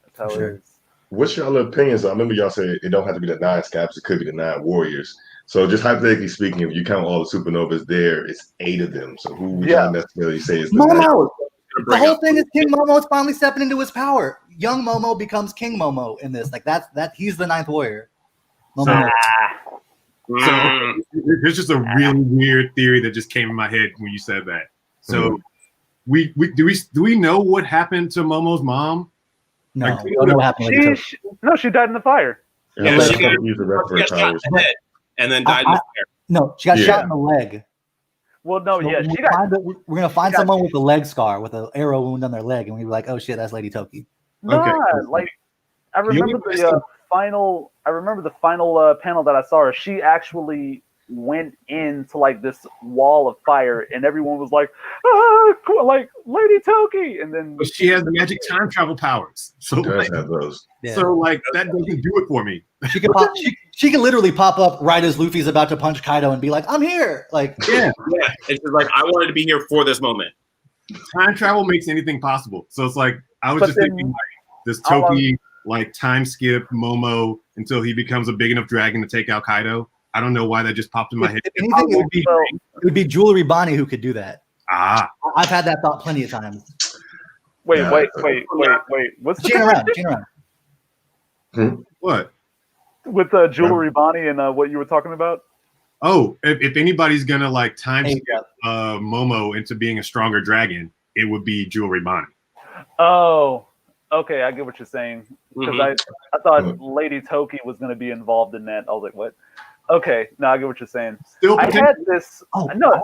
D: that's how
A: Sure.
D: it is.
E: What's your other opinions? I remember y'all said it don't have to be the 9 Scaps; it could be the 9 Warriors. So, just hypothetically speaking, if you count all the supernovas there, it's 8 of them. So, who would y'all necessarily say is the
A: Momo. The
C: Bring
A: whole
C: up-
A: thing is King Momo's finally stepping into his power. Young Momo becomes King Momo in this. Like that he's the 9th warrior. Momo.
C: Mm.
B: There's just a really weird theory that just came in my head when you said that. So we do we know what happened to Momo's mom?
A: No,
B: Like,
A: we don't know what happened with Lady Toki.
D: She died in the fire.
E: And
C: Yeah,
E: let
C: she
E: her
C: got-
E: use the rest of her
C: Got shot
E: powers.
C: in the head and then died in the fire.
A: No, she got
E: Yeah.
A: shot in the leg.
D: Well, no,
A: So
D: yeah,
A: when
D: she
A: we
D: got.
A: find it, we're gonna find
D: got-
A: someone with a leg scar, with an arrow wound on their leg, and we're like, oh shit, that's Lady Toki.
D: Nah,
B: Okay.
D: like I
B: only
D: remember the
B: person-
D: final. I remember the final panel that I saw her. She actually went into like this wall of fire, and everyone was like, "Ah, cool, like Lady Toki!" And then
B: But she has magic time travel powers. So
E: She does have those.
A: Yeah.
B: so like that doesn't do it for me.
A: She can pop. She can literally pop up right as Luffy's about to punch Kaido and be like, "I'm here!" Like,
B: Yeah,
C: Yeah, it's just like I wanted to be here for this moment.
B: time travel makes anything possible. So it's like I was
D: But
B: just
D: then-
B: thinking like this
D: I'll-
B: Toki like time skip Momo until he becomes a big enough dragon to take out Kaido. I don't know why that just popped in my head.
A: if anything, it would be Jewelry Bonnie who could do that.
B: Ah,
A: I've had that thought plenty of times.
D: wait.
E: Yeah.
D: What's the
A: Chain around,
D: connection
A: chain around.
B: what?
D: with Jewelry Bonnie and what you were talking about?
B: Oh, if anybody's gonna like time
A: Hey,
B: skip Momo into being a stronger dragon, it would be Jewelry Bonnie.
D: Oh, okay, I get what you're saying because
C: Mhm.
D: I thought Lady Toki was going to be involved in that. I was like, what? Okay, no, I get what you're saying.
B: Still,
D: I
B: potential
D: had this.
A: Oh,
D: No,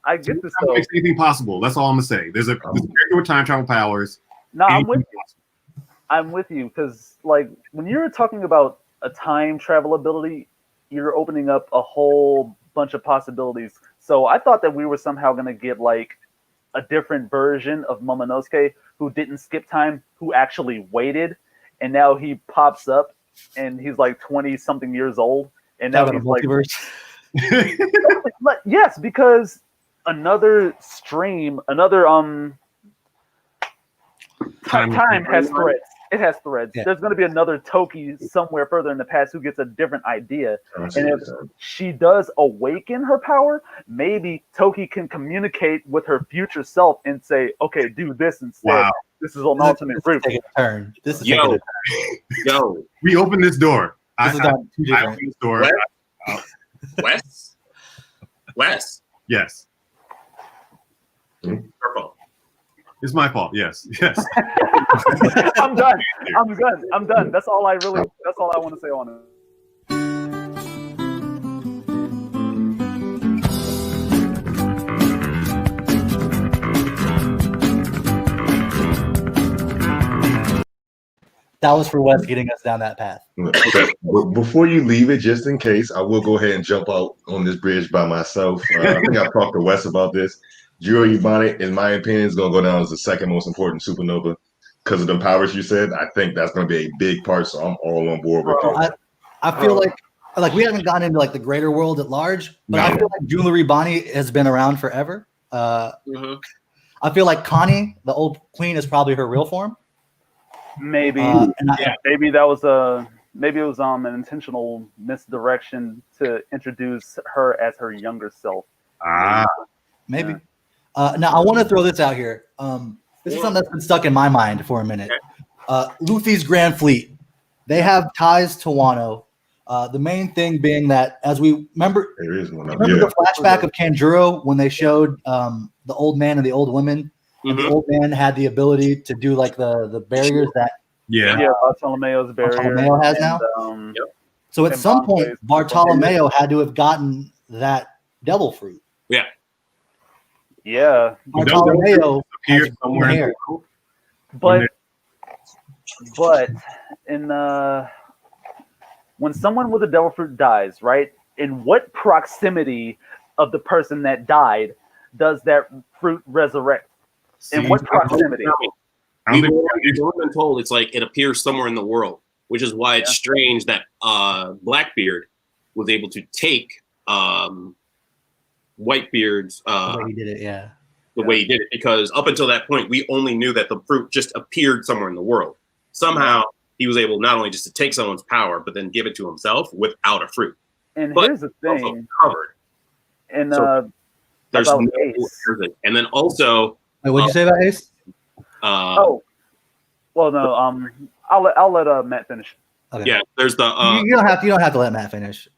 D: I get this though.
B: makes anything possible. That's all I'm gonna say. There's a character with time travel powers.
D: No, I'm
B: Anything
D: with I'm with you because like when you're talking about a time travel ability, you're opening up a whole bunch of possibilities. So I thought that we were somehow going to get like a different version of Momonosuke who didn't skip time, who actually waited, and now he pops up and he's like 20 something years old, and now
A: Talk
D: he's
A: about
D: like,
A: multiverse.
D: yes, because another stream, another time has threads. It has threads.
A: Yeah.
D: There's going to be another Toki somewhere further in the past who gets a different idea.
E: I see
D: And
E: what
D: if
E: you're saying.
D: she does awaken her power, maybe Toki can communicate with her future self and say, "Okay, do this instead.
B: Wow.
D: This is an alternate
A: This is
D: route."
A: taking a turn. This is
C: Yo.
A: taking a turn.
C: Yo,
B: We opened this door.
A: This is done too
B: I
A: different.
B: opened this door.
C: What? Wes,
B: Yes,
C: your fault.
B: it's my fault. Yes, yes.
D: I'm done. I'm done. That's all I want to say on it.
A: That was for Wes getting us down that path.
E: But before you leave it, just in case, I will go ahead and jump out on this bridge by myself. I think I've talked to Wes about this. Juro Ibane, in my opinion, is going to go down as the second most important supernova because of the powers you said. I think that's going to be a big part, so I'm all on board with you.
A: I feel like we haven't gotten into like the greater world at large, but I
B: No.
A: feel like Jewelry Bonnie has been around forever.
C: Mhm.
A: I feel like Connie, the old queen, is probably her real form.
D: Maybe,
A: And
D: maybe that was maybe it was an intentional misdirection to introduce her as her younger self.
B: Ah,
A: maybe. Now I want to throw this out here. This is something that's been stuck in my mind for a minute. Luffy's Grand Fleet, they have ties to Wano. The main thing being that, as we remember,
E: There is one.
A: remember the flashback of Kanjuro when they showed the old man and the old woman. And the
C: Mhm.
A: old man had the ability to do like the barriers that
B: yeah.
D: Yeah, Bartolomeo's barrier.
A: Bartolomeo has now?
C: Yep.
A: So at
D: And
A: some
D: Bond
A: point,
D: plays-
A: Bartolomeo had to have gotten that devil fruit.
D: Yeah,
A: Bartolomeo
B: Appear
A: has
B: somewhere in
A: hair.
B: the world.
D: but in when someone with a devil fruit dies, right? In what proximity of the person that died does that fruit resurrect? In
B: See,
D: what proximity?
C: We've only been told it's like it appears somewhere in the world, which is why it's strange that Blackbeard was able to take Whitebeard's
A: the way he did it,
C: way he did it, because up until that point, we only knew that the fruit just appeared somewhere in the world. Somehow, he was able not only just to take someone's power, but then give it to himself without a fruit.
D: And
C: but
D: here's the thing.
C: Covered.
D: And
C: there's
D: about
C: no
D: Ace.
C: and then also.
A: Wait, what'd you say about Ace?
D: Well, no. I'll let Matt finish.
A: Okay.
C: Yeah, there's the.
A: You don't have to let Matt finish.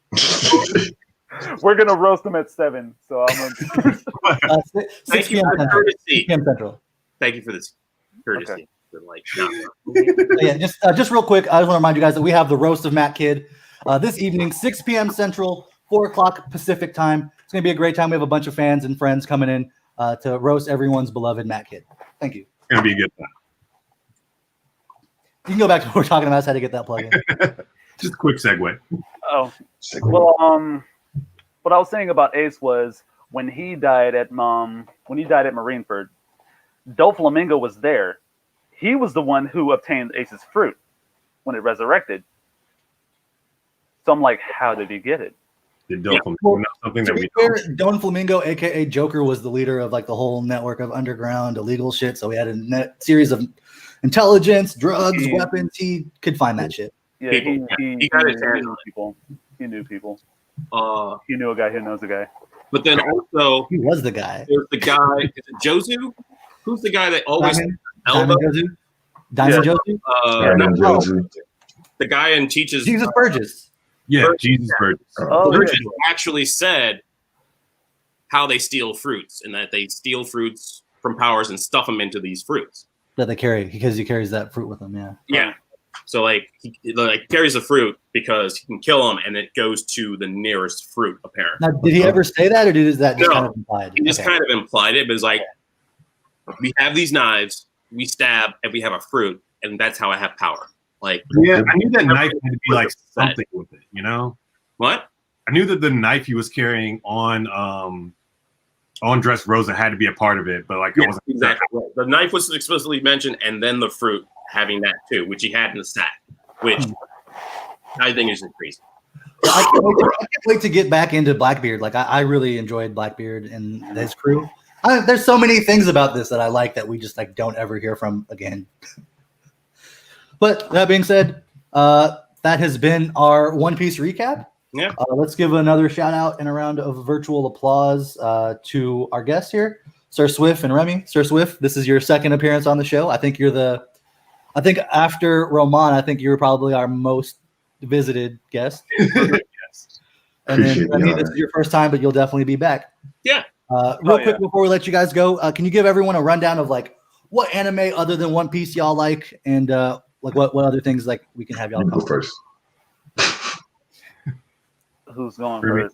D: We're gonna roast him at 7. So I'm gonna.
A: 6 p.m. Central. 6 p.m. Central.
C: Thank you for this courtesy.
D: Okay.
A: Yeah, just real quick, I just want to remind you guys that we have the roast of Matt Kidd this evening, 6 p.m. Central, 4 o'clock Pacific time. It's gonna be a great time. We have a bunch of fans and friends coming in to roast everyone's beloved Matt Kidd. Thank you.
B: It's gonna be a good time.
A: You can go back to what we're talking about. How to get that plug in.
B: Just a quick segue.
D: Oh, well, what I was saying about Ace was when he died at Marineford, Doflamingo was there. He was the one who obtained Ace's fruit when it resurrected. So I'm like, how did he get it?
B: Did Doflamingo know something that we know?
A: Don Flamingo, aka Joker, was the leader of like the whole network of underground illegal shit. So we had a series of intelligence, drugs, weapons. He could find that shit.
D: Yeah,
C: he got his hands on it.
D: people. He knew people.
C: He
D: knew a guy who knows a guy.
C: But then also,
A: he was the guy.
C: There's the guy. Is it Jozu? Who's the guy that always
A: Diamond Jozu? Diamond Jozu?
C: The guy and teaches
A: Jesus Burgess.
B: Yeah, Jesus Burgess.
C: Burgess actually said how they steal fruits, and that they steal fruits from powers and stuff them into these fruits
A: that they carry because he carries that fruit with him.
C: Yeah. So like he carries the fruit because he can kill him, and it goes to the nearest fruit. Apparently.
A: Now, did he ever say that, or is that just kind of implied?
C: He just kind of implied it, but it's like we have these knives, we stab, and we have a fruit, and that's how I have power. Like,
B: yeah, I knew that knife had to be like something with it, you know?
C: What?
B: I knew that the knife he was carrying on Dressrosa had to be a part of it, but like I wasn't
C: exactly right. The knife was explicitly mentioned, and then the fruit having that too, which he had in the sack, which I think is crazy.
A: I can't wait to get back into Blackbeard. Like I really enjoyed Blackbeard and his crew. There's so many things about this that I like that we just like don't ever hear from again. But that being said, that has been our One Piece recap.
C: Yeah.
A: Let's give another shout out and a round of virtual applause to our guests here, Sir Swift and Remy. Sir Swift, this is your second appearance on the show. I think after Roman, I think you're probably our most visited guest.
B: Yes.
A: And then Remy, this is your first time, but you'll definitely be back.
C: Yeah.
A: Real quick before we let you guys go, can you give everyone a rundown of like what anime other than One Piece y'all like, and like what other things like we can have y'all
E: go first?
D: Who's going
B: Remy,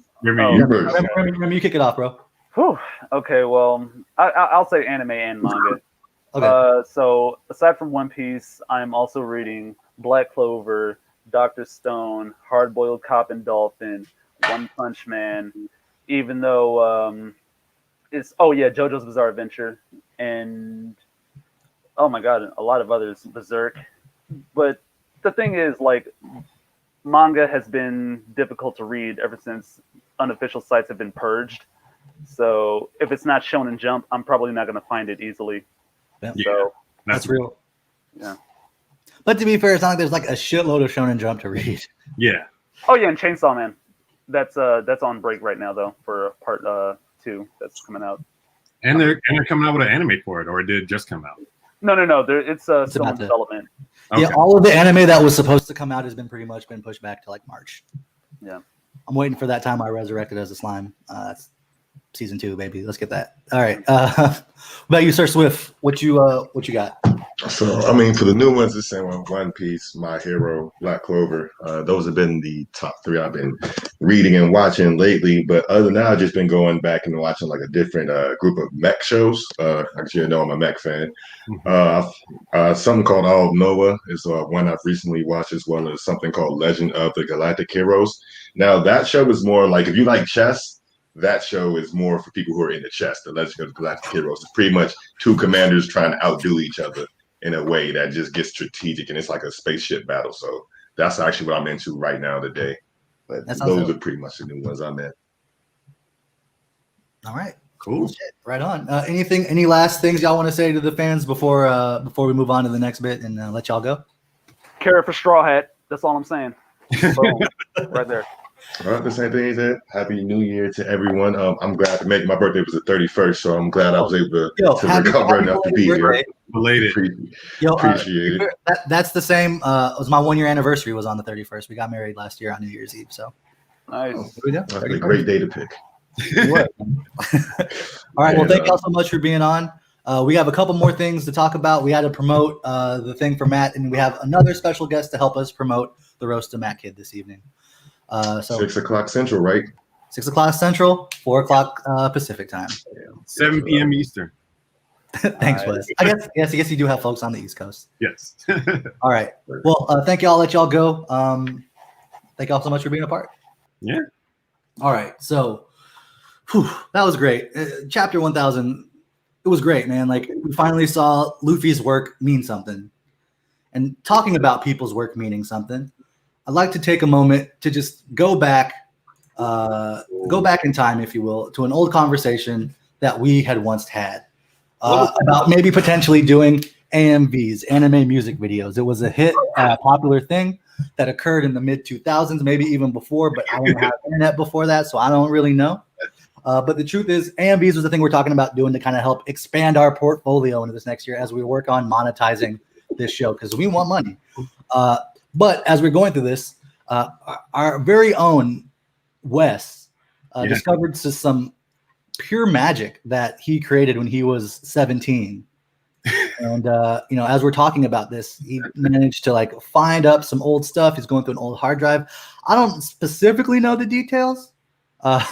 D: first?
A: Remy, you kick it off, bro.
D: Whew. Okay, well, I'll say anime and manga.
A: Okay.
D: So aside from One Piece, I'm also reading Black Clover, Dr. Stone, Hard Boiled Cop and Dolphin, One Punch Man, even though JoJo's Bizarre Adventure, and oh my god, a lot of others, Berserk. But the thing is, like, manga has been difficult to read ever since unofficial sites have been purged. So if it's not Shonen Jump, I'm probably not going to find it easily.
A: Yeah.
D: So
A: that's real.
D: Yeah.
A: But to be fair, it's not like there's like a shitload of Shonen Jump to read.
B: Yeah.
D: Oh yeah, and Chainsaw Man. That's on break right now though for part 2 that's coming out.
B: And they're coming out with an anime for it, or it did just come out?
D: No. It's still in development.
B: Okay.
A: Yeah, all of the anime that was supposed to come out has been pretty much been pushed back to like March.
D: Yeah.
A: I'm waiting for that time I resurrected as a slime. That's season 2, baby. Let's get that. All right. What about you, Sir Swift? What you got?
E: So, I mean, for the new ones, the same one: One Piece, My Hero, Black Clover. Those have been the top 3 I've been reading and watching lately. But other than that, I've just been going back and watching like a different group of mech shows. Actually, you know, I'm a mech fan. Something called All of Noah is one I've recently watched, as well as something called Legend of the Galactic Heroes. Now, that show is more like, if you like chess, that show is more for people who are into chess. The Legend of the Galactic Heroes is pretty much 2 commanders trying to outdo each other in a way that just gets strategic and it's like a spaceship battle. So that's actually what I'm into right now today. But those are pretty much the new ones I'm in.
A: All right.
B: Cool.
A: Shit. Right on. Any last things y'all want to say to the fans before we move on to the next bit and let y'all go?
D: Carrot for straw hat. That's all I'm saying. Boom. Right there.
E: All right, the same thing he said. Happy New Year to everyone. I'm glad to make my birthday was the 31st, so I'm glad I was able to recover enough to be here.
B: Belated.
E: Appreciate it.
A: That's the same. It was my 1 year anniversary was on the 31st. We got married last year on New Year's Eve. So
D: nice.
E: That's a great day to pick.
A: All right. Well, thank y'all so much for being on. We have a couple more things to talk about. We had to promote the thing for Matt, and we have another special guest to help us promote the roast of Matt Kidd this evening. So
E: 6 o'clock Central, right?
A: 6 o'clock Central, 4 o'clock Pacific time.
B: 7 p.m. Eastern.
A: Thanks, Wes. I guess you do have folks on the East Coast.
B: Yes.
A: All right. Well, thank you. I'll let y'all go. Thank y'all so much for being a part.
B: Yeah.
A: All right. So that was great. Chapter 1000. It was great, man. Like, we finally saw Luffy's work mean something. And talking about people's work meaning something, I'd like to take a moment to just go back in time, if you will, to an old conversation that we had once had about maybe potentially doing AMVs, anime music videos. It was a hit, popular thing that occurred in the mid 2000s, maybe even before, but I didn't have internet before that, so I don't really know. But the truth is, AMVs was the thing we're talking about doing to kind of help expand our portfolio into this next year as we work on monetizing this show, because we want money. But as we're going through this, our very own Wes discovered some pure magic that he created when he was 17. And as we're talking about this, he managed to like find up some old stuff. He's going through an old hard drive. I don't specifically know the details.
C: I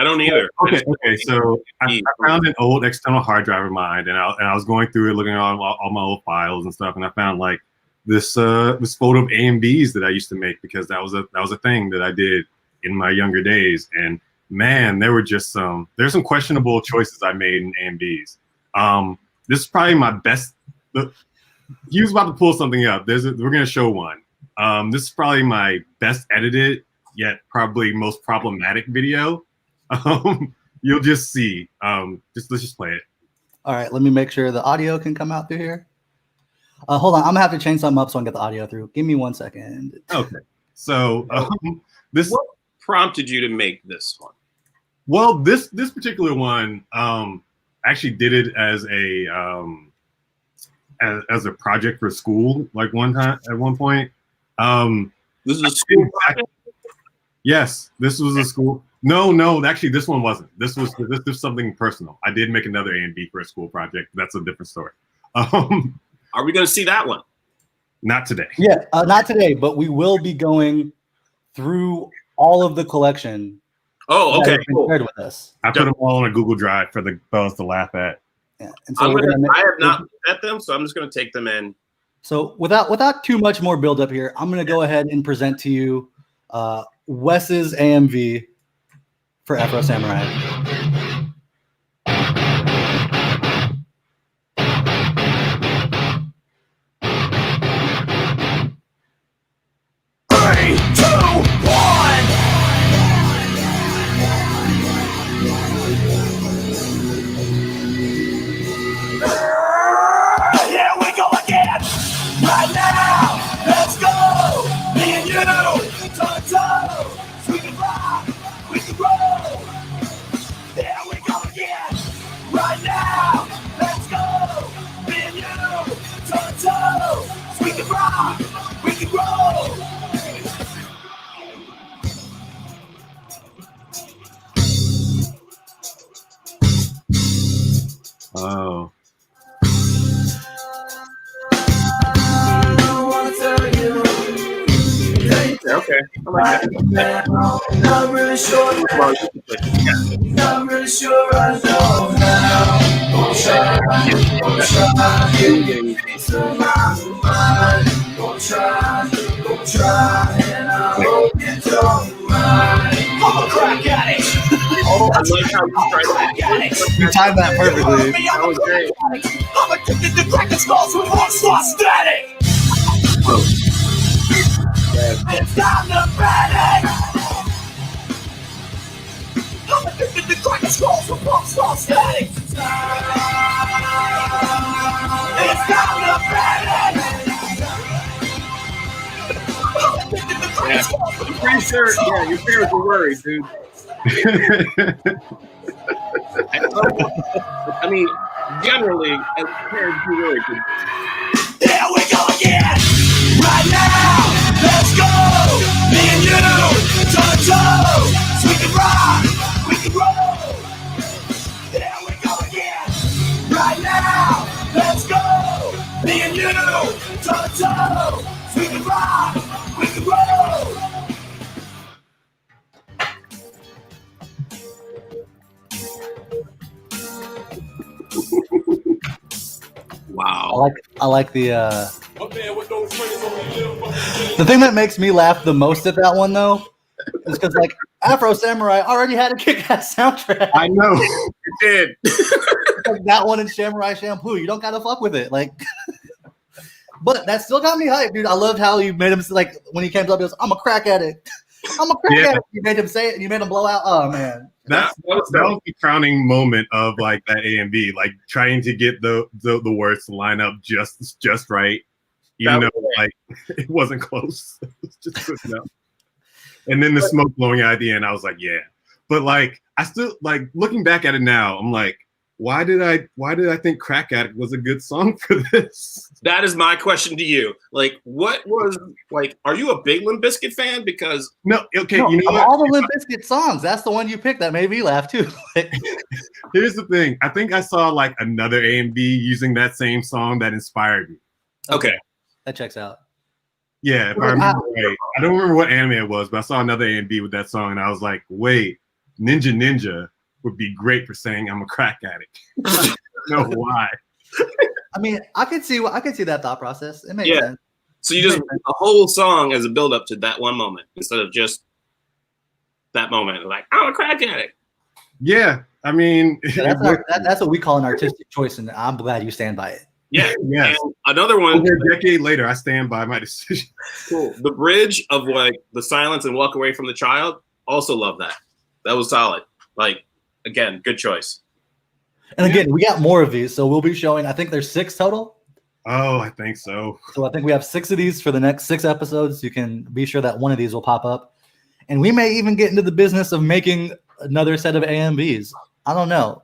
C: don't either.
B: Okay. So I found an old external hard drive of mine, and I was going through it, looking at all my old files and stuff, and I found like this photo of AMVs that I used to make, because that was a thing that I did in my younger days. And man, there's some questionable choices I made in AMVs. This is probably my best. He was about to pull something up. We're gonna show one. This is probably my best edited yet probably most problematic video. You'll just see. Let's just play it.
A: All right, let me make sure the audio can come out through here. Hold on, I'm gonna have to change something up so I can get the audio through. Give me 1 second.
B: Okay. So
C: what prompted you to make this one?
B: Well, this particular one, actually did it as a project for school, like at one point.
C: This is a school project?
B: Yes, this was a school. No, actually, this one wasn't. This was something personal. I did make another A&B for a school project. That's a different story.
C: Are we going to see that one?
B: Not today.
A: Yeah, not today, but we will be going through all of the collection.
C: Oh, okay.
A: Cool. Shared with us.
B: I put them all on a Google Drive for the fellas to laugh at.
A: Yeah, and so
C: I have not met them, so I'm just going to take them in.
A: So without too much more build up here, I'm going to go ahead and present to you Wes's AMV for Afro Samurai.
B: Oh.
C: Okay. I like that.
F: Not really sure. Not really sure I know now. Gonna try. Peace of mind. Gonna try. And I hope you don't mind. I'm a crack addict.
C: like how you tried to.
A: You timed that perfectly.
C: That was great.
F: I'm addicted to cracking skulls with rockstar static. It's time to panic. I'm addicted to cracking skulls with rockstar static. It's time to panic.
C: Yeah. I'm pretty sure. Yeah, your parents were worried, dude. I mean, generally, as parents, be worried.
F: Here we go again. Right now, let's go. Me and you, toe to toe. So we can rock, we can roll. Here we go again. Right now, let's go. Me and you, toe to toe. So we can rock, we can roll.
C: Wow.
A: I like the thing that makes me laugh the most at that one though is because like Afro Samurai already had a kick-ass soundtrack.
B: I know.
C: It did.
A: Like that one in Samurai Shampoo. You don't gotta fuck with it. Like but that still got me hyped, dude. I loved how you made him like when he came up, he goes, I'm a crack addict. I'm a crack addict. You made him say it and you made him blow out. Oh man.
B: That was the crowning moment of like that A and B, like trying to get the words to line up just right, even though like it wasn't close. It was just good enough. And then the smoke blowing out at the end, I was like, yeah. But like, I still like looking back at it now. I'm like, why did I think Crack Addict was a good song for this?
C: That is my question to you. Like, what was like? Are you a big Limp Bizkit fan? Because
B: No, okay,
A: No,
B: you know
A: of
B: what?
A: all the Limp Bizkit songs, that's the one you picked that made me laugh too.
B: Here's the thing. I think I saw like another A and B using that same song that inspired me.
C: okay,
A: That checks out.
B: Yeah, if I remember right. I don't remember what anime it was, but I saw another A and B with that song, and I was like, wait, Ninja would be great for saying I'm a crack addict. I don't know why.
A: I mean, I could see that thought process. It makes
C: Yeah.
A: sense.
C: so you just a whole song as a build up to that one moment instead of just that moment. Like, I'm a crack addict.
B: Yeah, I mean,
A: Yeah, that's what we call an artistic choice, and I'm glad you stand by it.
C: Yeah.
B: yes.
C: And another one.
B: Over a decade later, I stand by my decision.
C: Cool. The bridge of like the silence and walk away from the child. Also love that. That was solid. Like, again, good choice.
A: And again, we got more of these, so we'll be showing. I think there's 6 total.
B: Oh, I think so.
A: So I think we have 6 of these for the next 6 episodes. You can be sure that one of these will pop up, and we may even get into the business of making another set of AMVs. I don't know.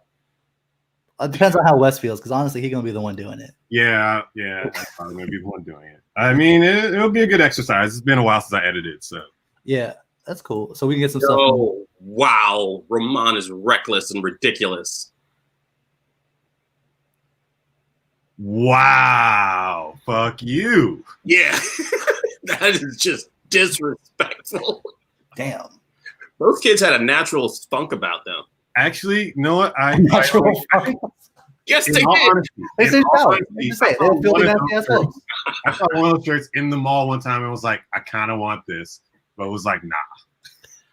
A: It depends on how Wes feels, because honestly, he's gonna be the one doing it.
B: Yeah, that's probably gonna be the one doing it. I mean, it'll be a good exercise. It's been a while since I edited, so
A: Yeah, that's cool. So we can get some stuff.
C: Oh, wow. Ramon is reckless and ridiculous.
B: wow, fuck you.
C: Yeah. That is just disrespectful.
A: Damn.
C: Those kids had a natural funk about them.
B: Actually, you know what?
C: Yes,
B: In
C: they
B: all
C: did.
B: honesty,
A: They
B: in
A: say
B: all
A: no.
B: honesty,
A: They just say
B: I
A: it.
B: saw
A: They're filthy
B: one of
A: nasty
B: those
A: ass folks.
B: shirts- I saw one of those shirts in the mall one time and was like, I kind of want this, but it was like, nah.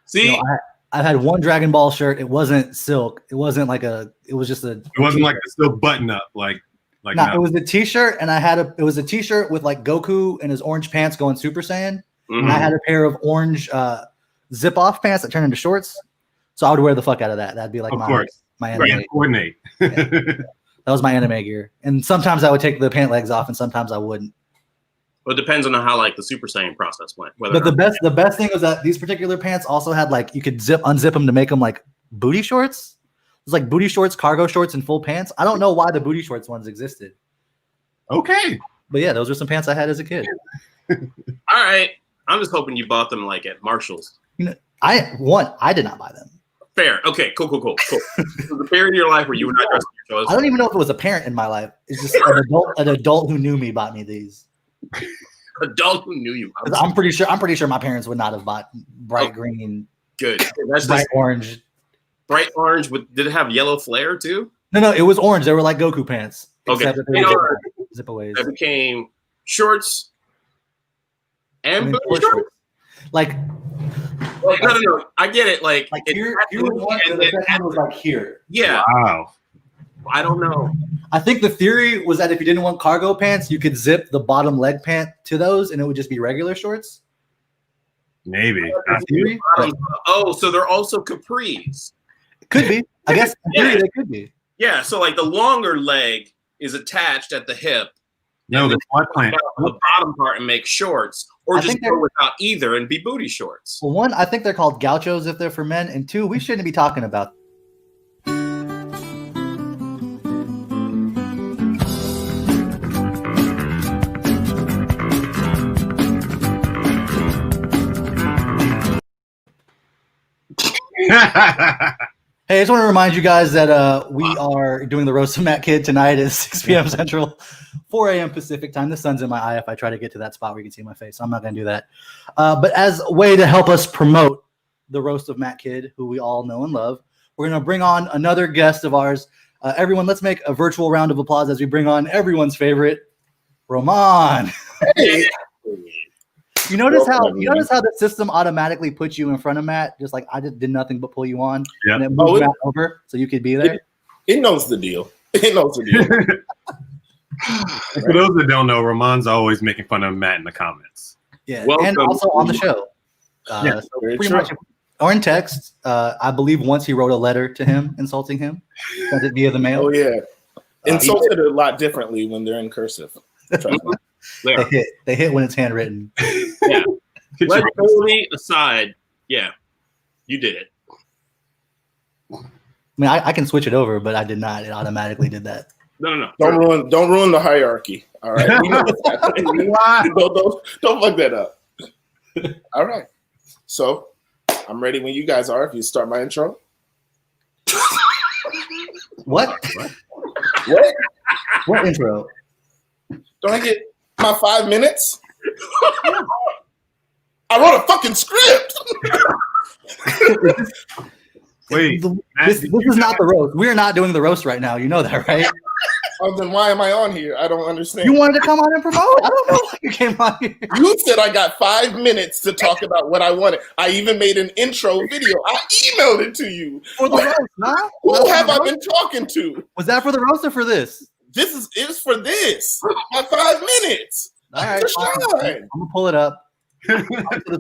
C: See,
A: You know, I had one Dragon Ball shirt. It wasn't silk. It wasn't like a. It was just a.
B: It wasn't like a still button up, like
A: No,
B: no.
A: it was a T-shirt, and I had a. It was a T-shirt with like Goku and his orange pants going Super Saiyan, and I had a pair of orange zip-off pants that turned into shorts. So I would wear the fuck out of that. That'd be like
B: Of
A: my
B: course.
A: anime.
B: Right, coordinate.
A: That was my anime gear. And sometimes I would take the pant legs off, and sometimes I wouldn't.
C: well, it depends on how like the Super Saiyan process went. Whether
A: But the best thing was that these particular pants also had like you could unzip them to make them like booty shorts. It was like booty shorts, cargo shorts, and full pants. I don't know why the booty shorts ones existed,
B: Okay.
A: but yeah, those are some pants I had as a kid.
C: all right, I'm just hoping you bought them like at Marshall's.
A: I did not buy them.
C: Fair. Okay. Cool. So the period of your life where you were not dressing your choice.
A: I don't even know if it was a parent in my life. It's just an adult who knew me bought me these.
C: Adult who knew you.
A: 'Cause I'm pretty sure my parents would not have bought bright green,
C: Good. That's
A: bright
C: just
A: orange.
C: bright orange. Did it have yellow flare too?
A: No, it was orange. They were like Goku pants.
C: Okay.
A: Except that they were zip-aways.
C: That became shorts and
A: I mean,
C: booty
A: short
C: shorts.
A: shorts. Like
C: Like, no. I get it. Like
A: here was one, and the second one was like here.
C: Yeah.
B: Wow.
C: I don't know.
A: I think the theory was that if you didn't want cargo pants, you could zip the bottom leg pant to those, and it would just be regular shorts.
B: Maybe.
A: Theory?
C: Oh, so they're also capris.
A: Could be. I guess in theory they could be.
C: Yeah. So like the longer leg is attached at the hip.
B: No, the sweat plant.
C: The bottom part and make shorts, or
A: I
C: just
A: think
C: go without either and be booty shorts.
A: Well, one, I think they're called gauchos if they're for men, and two, we shouldn't be talking about. Hey, I just want to remind you guys that we are doing the roast of Matt Kidd tonight at 6 p.m. Central, 4 a.m. Pacific time. The sun's in my eye if I try to get to that spot where you can see my face. So I'm not going to do that. But as a way to help us promote the roast of Matt Kidd, who we all know and love, we're going to bring on another guest of ours. Everyone, let's make a virtual round of applause as we bring on everyone's favorite, Roman.
C: Hey.
A: You notice how the system automatically puts you in front of Matt, just like I just did nothing but pull you on,
B: Yeah.
A: and it moved Matt over so you could be there.
G: It knows the deal. It knows the deal.
B: For those that don't know, Ramon's always making fun of Matt in the comments.
A: Yeah,
C: Welcome.
A: and also on the show.
B: Yeah,
A: so
G: very
A: pretty
G: true.
A: much, or in text. I believe once he wrote a letter to him insulting him, sent it via the mail.
G: Oh yeah, insulted a lot differently when they're in cursive. Trust me.
C: There.
A: They hit when it's handwritten.
C: Yeah. Let's totally aside. Yeah, you did it.
A: I mean, I can switch it over, but I did not. It automatically did that.
C: No.
G: Don't ruin the hierarchy. All right. We know what's happening. don't fuck that up. All right. So I'm ready when you guys are. If you start my intro.
A: What?
G: What?
A: What intro?
G: Don't I get my 5 minutes? I wrote a fucking script.
B: Wait,
A: This is not the roast. We're not doing the roast right now. You know that, right?
G: Oh, then why am I on here? I don't understand.
A: You wanted to come on and promote? I don't know why you came on here.
G: You said I got 5 minutes to talk about what I wanted. I even made an intro video. I emailed it to you.
A: For the roast, huh?
G: Who have I been talking to?
A: Was that for the roast or for this?
G: It's for this. My 5 minutes.
A: All right,
G: Rashawn.
A: I'm gonna pull it up. This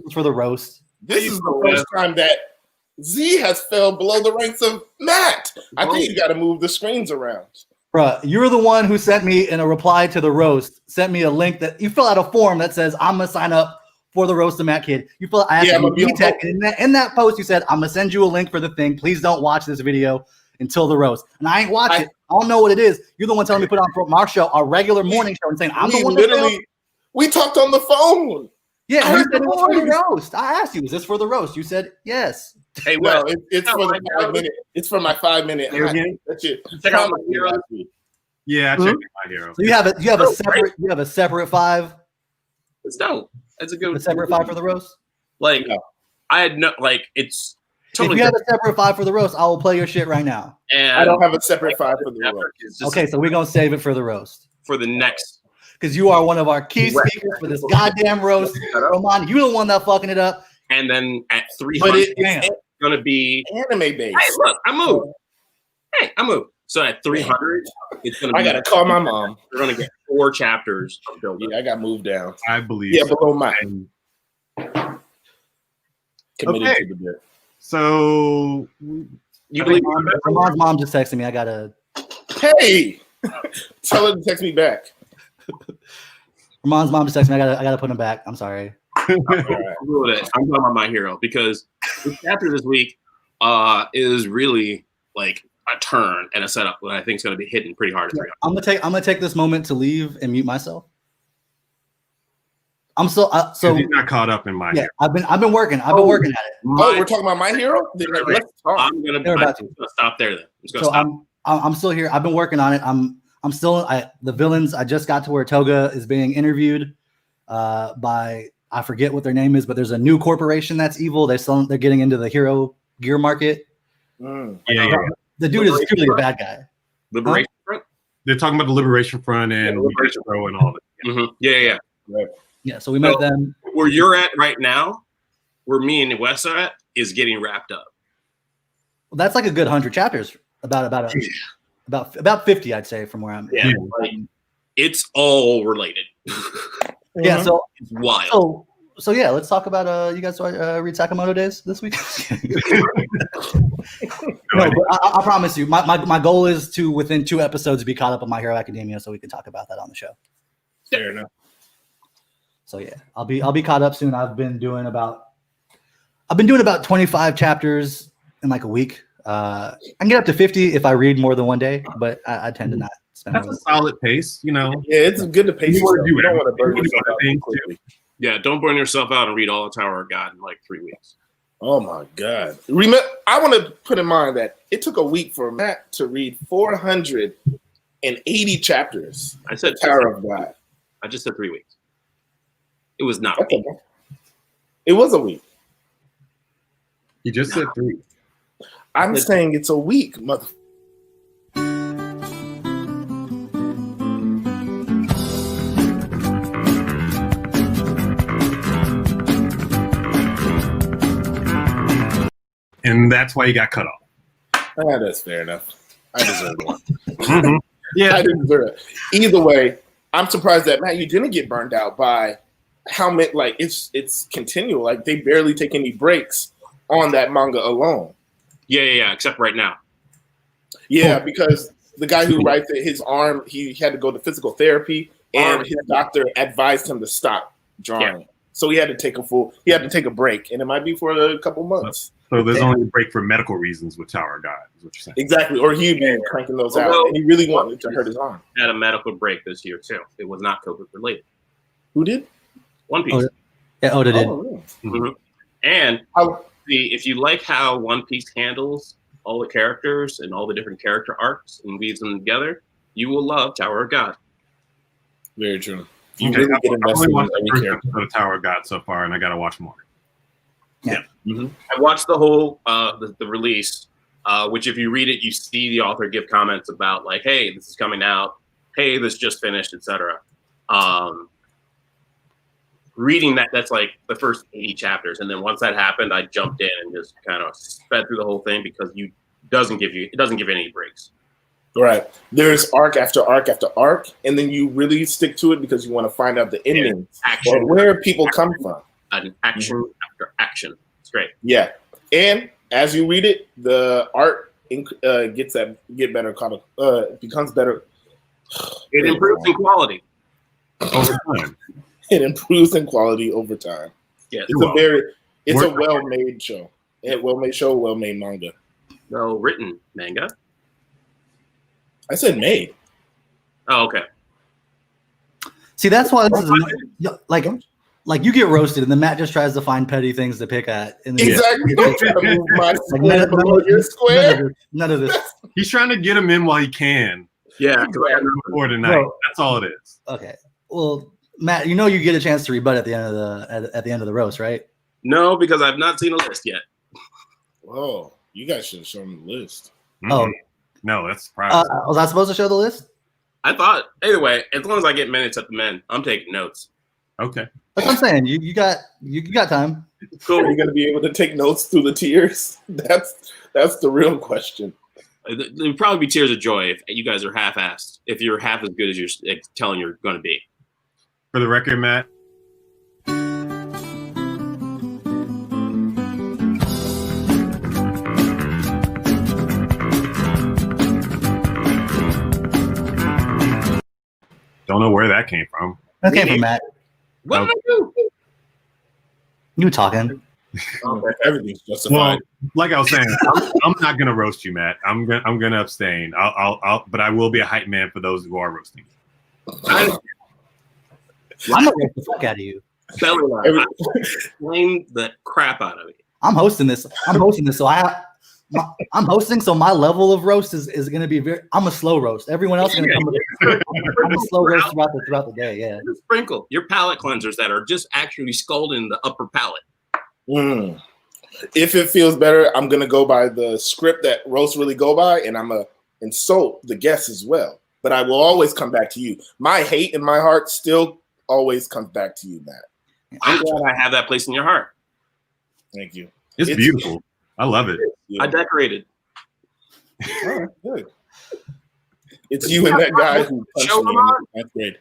A: is for the roast.
G: This is the first time that Z has fell below the ranks of Matt. I think you got to move the screens around.
A: Bruh, you're the one who sent me in a reply to the roast, sent me a link that you fill out a form that says, I'm going to sign up for the roast of Matt Kidd. I asked you to tech, and in that post, you said, I'm going to send you a link for the thing. Please don't watch this video until the roast. And I ain't watch it. I don't know what it is. You're the one telling me to put on from our show, our regular morning show, and saying, I'm the one that
G: we talked on the phone.
A: Yeah, you said it was for the roast. I asked you, is this for the roast? You said yes.
C: Hey,
G: well, it's for the 5 minute. It's for my 5 minute. That's it.
C: Check out my hero.
B: Yeah, I checked my hero.
A: So you have a separate 5.
C: It's dope. That's a good.
A: A separate 5 for the roast.
C: Like I had no it's. Totally
A: if you have a separate 5 for the roast, I will play your shit right now.
C: And
G: I don't have a separate 5 for the roast.
A: Okay, so we're gonna save it for the roast.
C: For the next.
A: Because you are one of our key speakers for this goddamn roast. Roman, you're the one that fucking it up.
C: And then at 300, it's gonna be
G: anime based.
C: Hey, look, I moved. So at 300, it's gonna.
G: I gotta call my mom.
C: We're gonna get 4 chapters.
G: Yeah, I got moved down.
B: I believe.
G: Yeah, below mine. Committed to the bit.
B: So
C: you believe
A: Roman's mom just texted me. I gotta.
G: Hey, tell her to text me back.
A: Roman's mom just texted me. I gotta put him back. I'm sorry.
C: I'm talking about my hero because the chapter this week is really like a turn and a setup that I think is going to be hitting pretty hard.
A: I'm gonna take this moment to leave and mute myself. I'm still so
B: he's not caught up in my hero.
A: I've been working. I've been working at it.
G: We're talking about my hero. Let's talk.
C: I'm gonna stop there. Then
A: I'm still here. I've been working on it. I'm still the villains. I just got to where Toga is being interviewed by I forget what their name is, but there's a new corporation that's evil. They're getting into the hero gear market. The dude is truly a bad guy.
C: Liberation Front.
B: They're talking about the Liberation Front and Liberation Pro and all that.
C: Mm-hmm. Yeah.
A: Right. Yeah. So we met them
C: where you're at right now. where me and Wes are at is getting wrapped up.
A: Well, that's like a good 100 chapters. About 50, I'd say, from where I'm.
C: Yeah, like, it's all related.
A: Yeah. So
C: It's wild.
A: So yeah, let's talk about you guys read Sakamoto Days this week. No, but I promise you, my goal is to within 2 episodes be caught up on My Hero Academia, so we can talk about that on the show.
G: Fair enough.
A: So yeah, I'll be caught up soon. I've been doing about 25 chapters in like a week. I can get up to 50 if I read more than one day, but I tend to not spend.
B: That's a solid pace, you know.
G: Yeah, it's good to pace yourself. You don't want to burn yourself out too quickly.
C: Yeah, don't burn yourself out and read all the Tower of God in like 3 weeks.
G: Oh my God! Remember, I want to put in mind that it took a week for Matt to read 480 chapters.
C: I said
G: Tower of God.
C: I just said 3 weeks. It was not.
G: Okay. It was a week.
B: You just said 3.
G: I'm saying it's a week, mother.
B: And that's why you got cut off.
G: That's fair enough. I deserve one.
B: Mm-hmm. Yeah.
G: I deserve it. Either way, I'm surprised that Matt, you didn't get burned out by how many. Like it's continual. Like they barely take any breaks on that manga alone.
C: Yeah. Except right now.
G: Yeah, because the guy who writes it, his arm, he had to go to physical therapy, and his doctor advised him to stop drawing. Yeah. So he had to take a break, and it might be for a couple months.
B: So there's only a break for medical reasons with Tower of God, is what you're saying.
G: Exactly, or he'd be cranking those out, and he really wanted to hurt his arm.
C: Had a medical break this year too. It was not COVID related.
G: Who did?
C: One Piece.
A: Oda. Yeah, Oda did.
G: Oh, really?
C: Mm-hmm. And if you like how One Piece handles all the characters and all the different character arcs and weaves them together, you will love Tower of God.
G: Very true.
B: You really get invested in every character of Tower of God so far, and I got to watch more.
C: Yeah. Mm-hmm. I watched the whole the release, which if you read it, you see the author give comments about like, hey, this is coming out. Hey, this just finished, etc. Reading that's like the first 80 chapters. And then once that happened, I jumped in and just kind of sped through the whole thing because it doesn't give you any breaks.
G: Right. There's arc after arc after arc, and then you really stick to it because you want to find out the ending or where people come from.
C: An action after action. It's great.
G: Yeah. And as you read it, the art becomes better.
C: It improves in quality
B: over time.
G: It improves in quality over time.
C: Yeah,
G: it's a well-made show. Well-made manga.
C: No, written manga.
G: I said made.
C: Oh, okay.
A: See, that's why this is like you get roasted, and then Matt just tries to find petty things to pick at.
G: Exactly. Don't try to move my square below your square.
A: None of this.
B: He's trying to get him in while he can.
C: Yeah.
B: For tonight. No. That's all it is.
A: Okay. Well, Matt, you get a chance to rebut at the end of the roast, right?
C: No, because I've not seen a list yet.
G: Whoa, you guys should have shown the list.
B: Mm-hmm. Oh, no, that's surprising.
A: Was I supposed to show the list?
C: I thought. Anyway, as long as I get minutes at the men, I'm taking notes.
B: Okay,
A: that's what I'm saying. You got time.
G: Cool. Are you going to be able to take notes through the tears? That's the real question.
C: There'll probably be tears of joy if you guys are half-assed. If you're half as good as you're telling you're going to be.
B: For the record, Matt. Don't know where that came from.
A: That came from Matt.
C: What did I do?
A: You talking?
G: Everything's justified.
B: Well, like I was saying, I'm not gonna roast you, Matt. I'm gonna abstain. But I will be a hype man for those who are roasting.
A: I'm gonna roast the fuck out of you.
C: Blame the crap out of it.
A: I'm hosting this, so I'm hosting, so my level of roast is going to be I'm a slow roast. Everyone else is going to come. I'm a slow roast throughout the day. Yeah.
C: Sprinkle your palate cleansers that are just actually scalding the upper palate.
G: Mm. If it feels better, I'm going to go by the script that roasts really go by, and I'm going to insult the guests as well. But I will always come back to you. My hate in my heart still always comes back to you, Matt.
C: I'm glad I have that place in your heart.
G: Thank you.
B: It's beautiful. I love it.
C: I decorated.
G: All right, good. It's you and that guy who punched
C: Show
G: me in
C: Ramon?
G: ninth grade.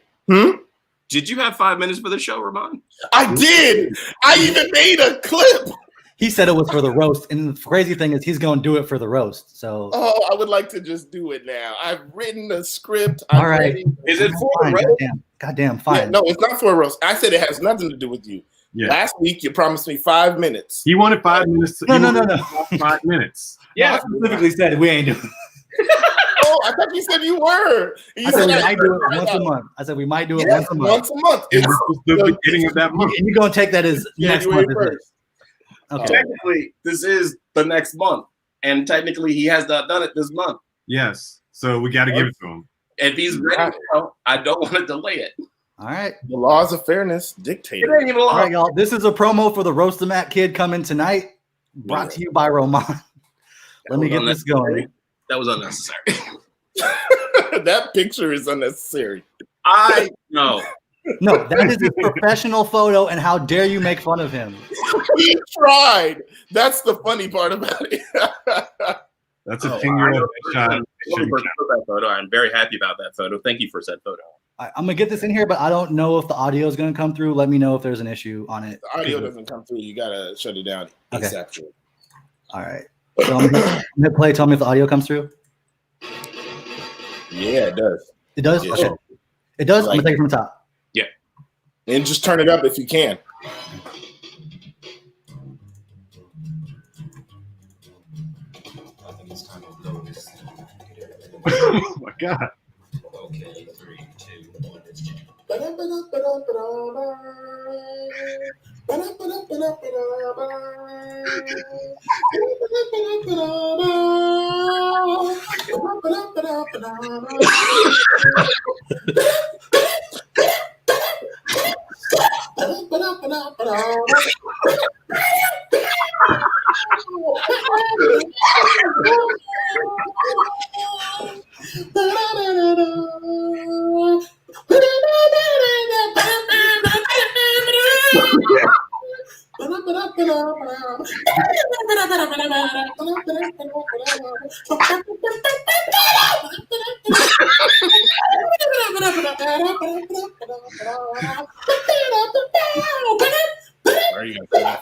C: Did you have 5 minutes for the show, Ramon?
G: I did. I even made a clip.
A: He said it was for the roast, and the crazy thing is he's going to do it for the roast. So,
G: Oh, I would like to just do it now. I've written the script.
A: all right,
C: Is it for
A: fine,
C: the roast?
A: goddamn, fine.
G: Yeah, no, it's not for a roast. I said it has nothing to do with you.
B: Yeah.
G: Last week you promised me 5 minutes.
B: He wanted 5 minutes.
A: No.
B: 5 minutes.
A: Yeah, I specifically said we ain't doing.
G: Oh, I thought you said you were. You
A: I said we
G: I
A: might do it
G: heard
A: once a
G: that.
A: month. I said we might do it
G: Yes,
A: once a month.
G: Once a month.
B: And this was the beginning of that month.
A: And you're going to take that as next
G: January
A: month. Is it?
G: 1st.
A: Okay.
C: Technically, this is the next month, and technically, he has not done it this month.
B: Yes. So we got to give it to him.
C: If he's ready now, I don't want to delay it.
A: All right.
G: The laws of fairness dictate
C: It
G: it.
C: ain't even
A: All
C: long.
A: right, y'all. This is a promo for the Roast the Matt Kid coming tonight, brought to you by Roman. Let me get this going.
C: That was unnecessary.
G: That picture is unnecessary.
C: I know.
A: No, that is his professional photo, and how dare you make fun of him?
G: He tried. That's the funny part about it.
B: That's a
C: Oh,
B: finger
C: I know.
B: shot.
C: Thank you for that photo. I'm very happy about that photo. Thank you for said photo.
A: I'm gonna get this in here, but I don't know if the audio is gonna come through. Let me know if there's an issue on it.
G: The audio doesn't come through. You gotta shut it down.
A: Okay.
G: ASAP.
A: All right. So I'm gonna hit play. Tell me if the audio comes through.
G: Yeah, it does.
A: It does.
G: Yeah,
A: Okay.
G: sure.
A: It does. I'm
G: Like-
A: gonna take it from the top.
G: And just turn it up if you can.
B: Oh my God.
F: Okay, 3, 2, 1, let's jam.
G: Where are you gonna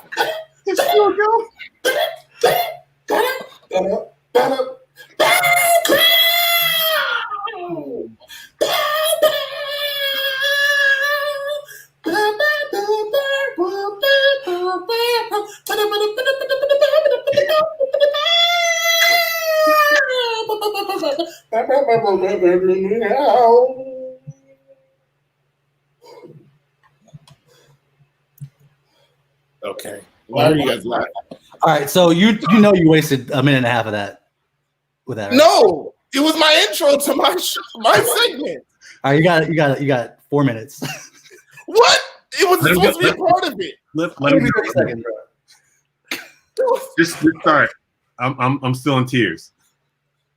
G: Okay. Why are you guys laughing?
A: All right. So you know you wasted a minute and a half of that with that. Right?
G: No, it was my intro to my my segment.
A: All right. You got 4 minutes.
G: What? It was
B: Let him
G: supposed to be
B: get-
G: a part of it.
B: Let him
A: 30 seconds, bro.
B: just start. I'm still in tears.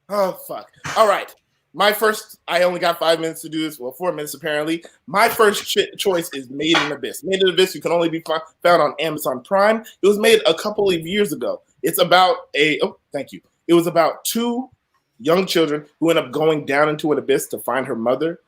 G: Oh fuck! All right, my first. I only got 5 minutes to do this. Well, 4 minutes apparently. My first choice is Made in Abyss. Made in Abyss. You can only be found on Amazon Prime. It was made a couple of years ago. It's about thank you. It was about two young children who end up going down into an abyss to find her mother.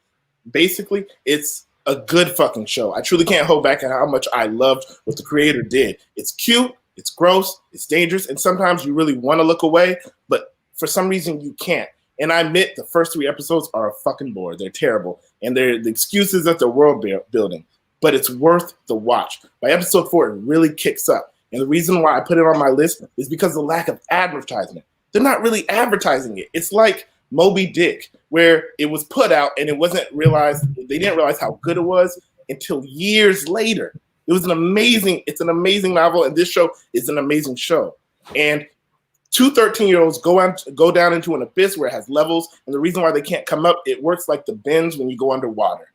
G: Basically, it's a good fucking show. I truly can't hold back on how much I loved what the creator did. It's cute, it's gross, it's dangerous, and sometimes you really want to look away, but for some reason you can't. And I admit the first 3 episodes are a fucking bore. They're terrible, and they're the excuses that the world building. But it's worth the watch. By episode 4, it really kicks up. And the reason why I put it on my list is because of the lack of advertisement. They're not really advertising it. It's like Moby Dick, where it was put out and it wasn't realized. They didn't realize how good it was until years later. It's an amazing novel, and this show is an amazing show. And 2 13-year-olds go down into an abyss where it has levels, and the reason why they can't come up, it works like the bends when you go underwater.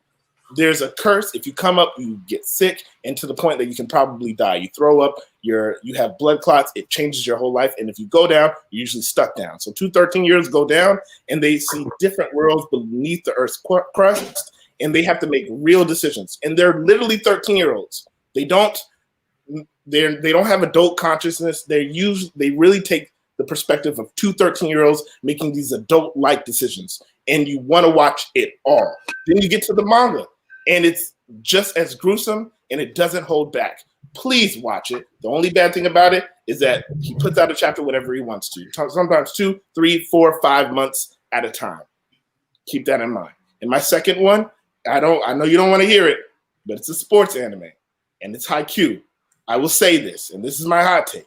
G: There's a curse. If you come up, you get sick, and to the point that you can probably die. You throw up, you have blood clots, it changes your whole life, and if you go down, you're usually stuck down. So 2 13-year-olds go down, and they see different worlds beneath the Earth's crust, and they have to make real decisions. And they're literally 13-year-olds. They don't They don't have adult consciousness. They really take the perspective of two 13-year-olds making these adult-like decisions, and you want to watch it all. Then you get to the manga, and it's just as gruesome, and it doesn't hold back. Please watch it. The only bad thing about it is that he puts out a chapter whenever he wants to. Sometimes 2, 3, 4, 5 months at a time. Keep that in mind. And my second one, I know you don't want to hear it, but it's a sports anime, and it's Haikyuu. I will say this, and this is my hot take.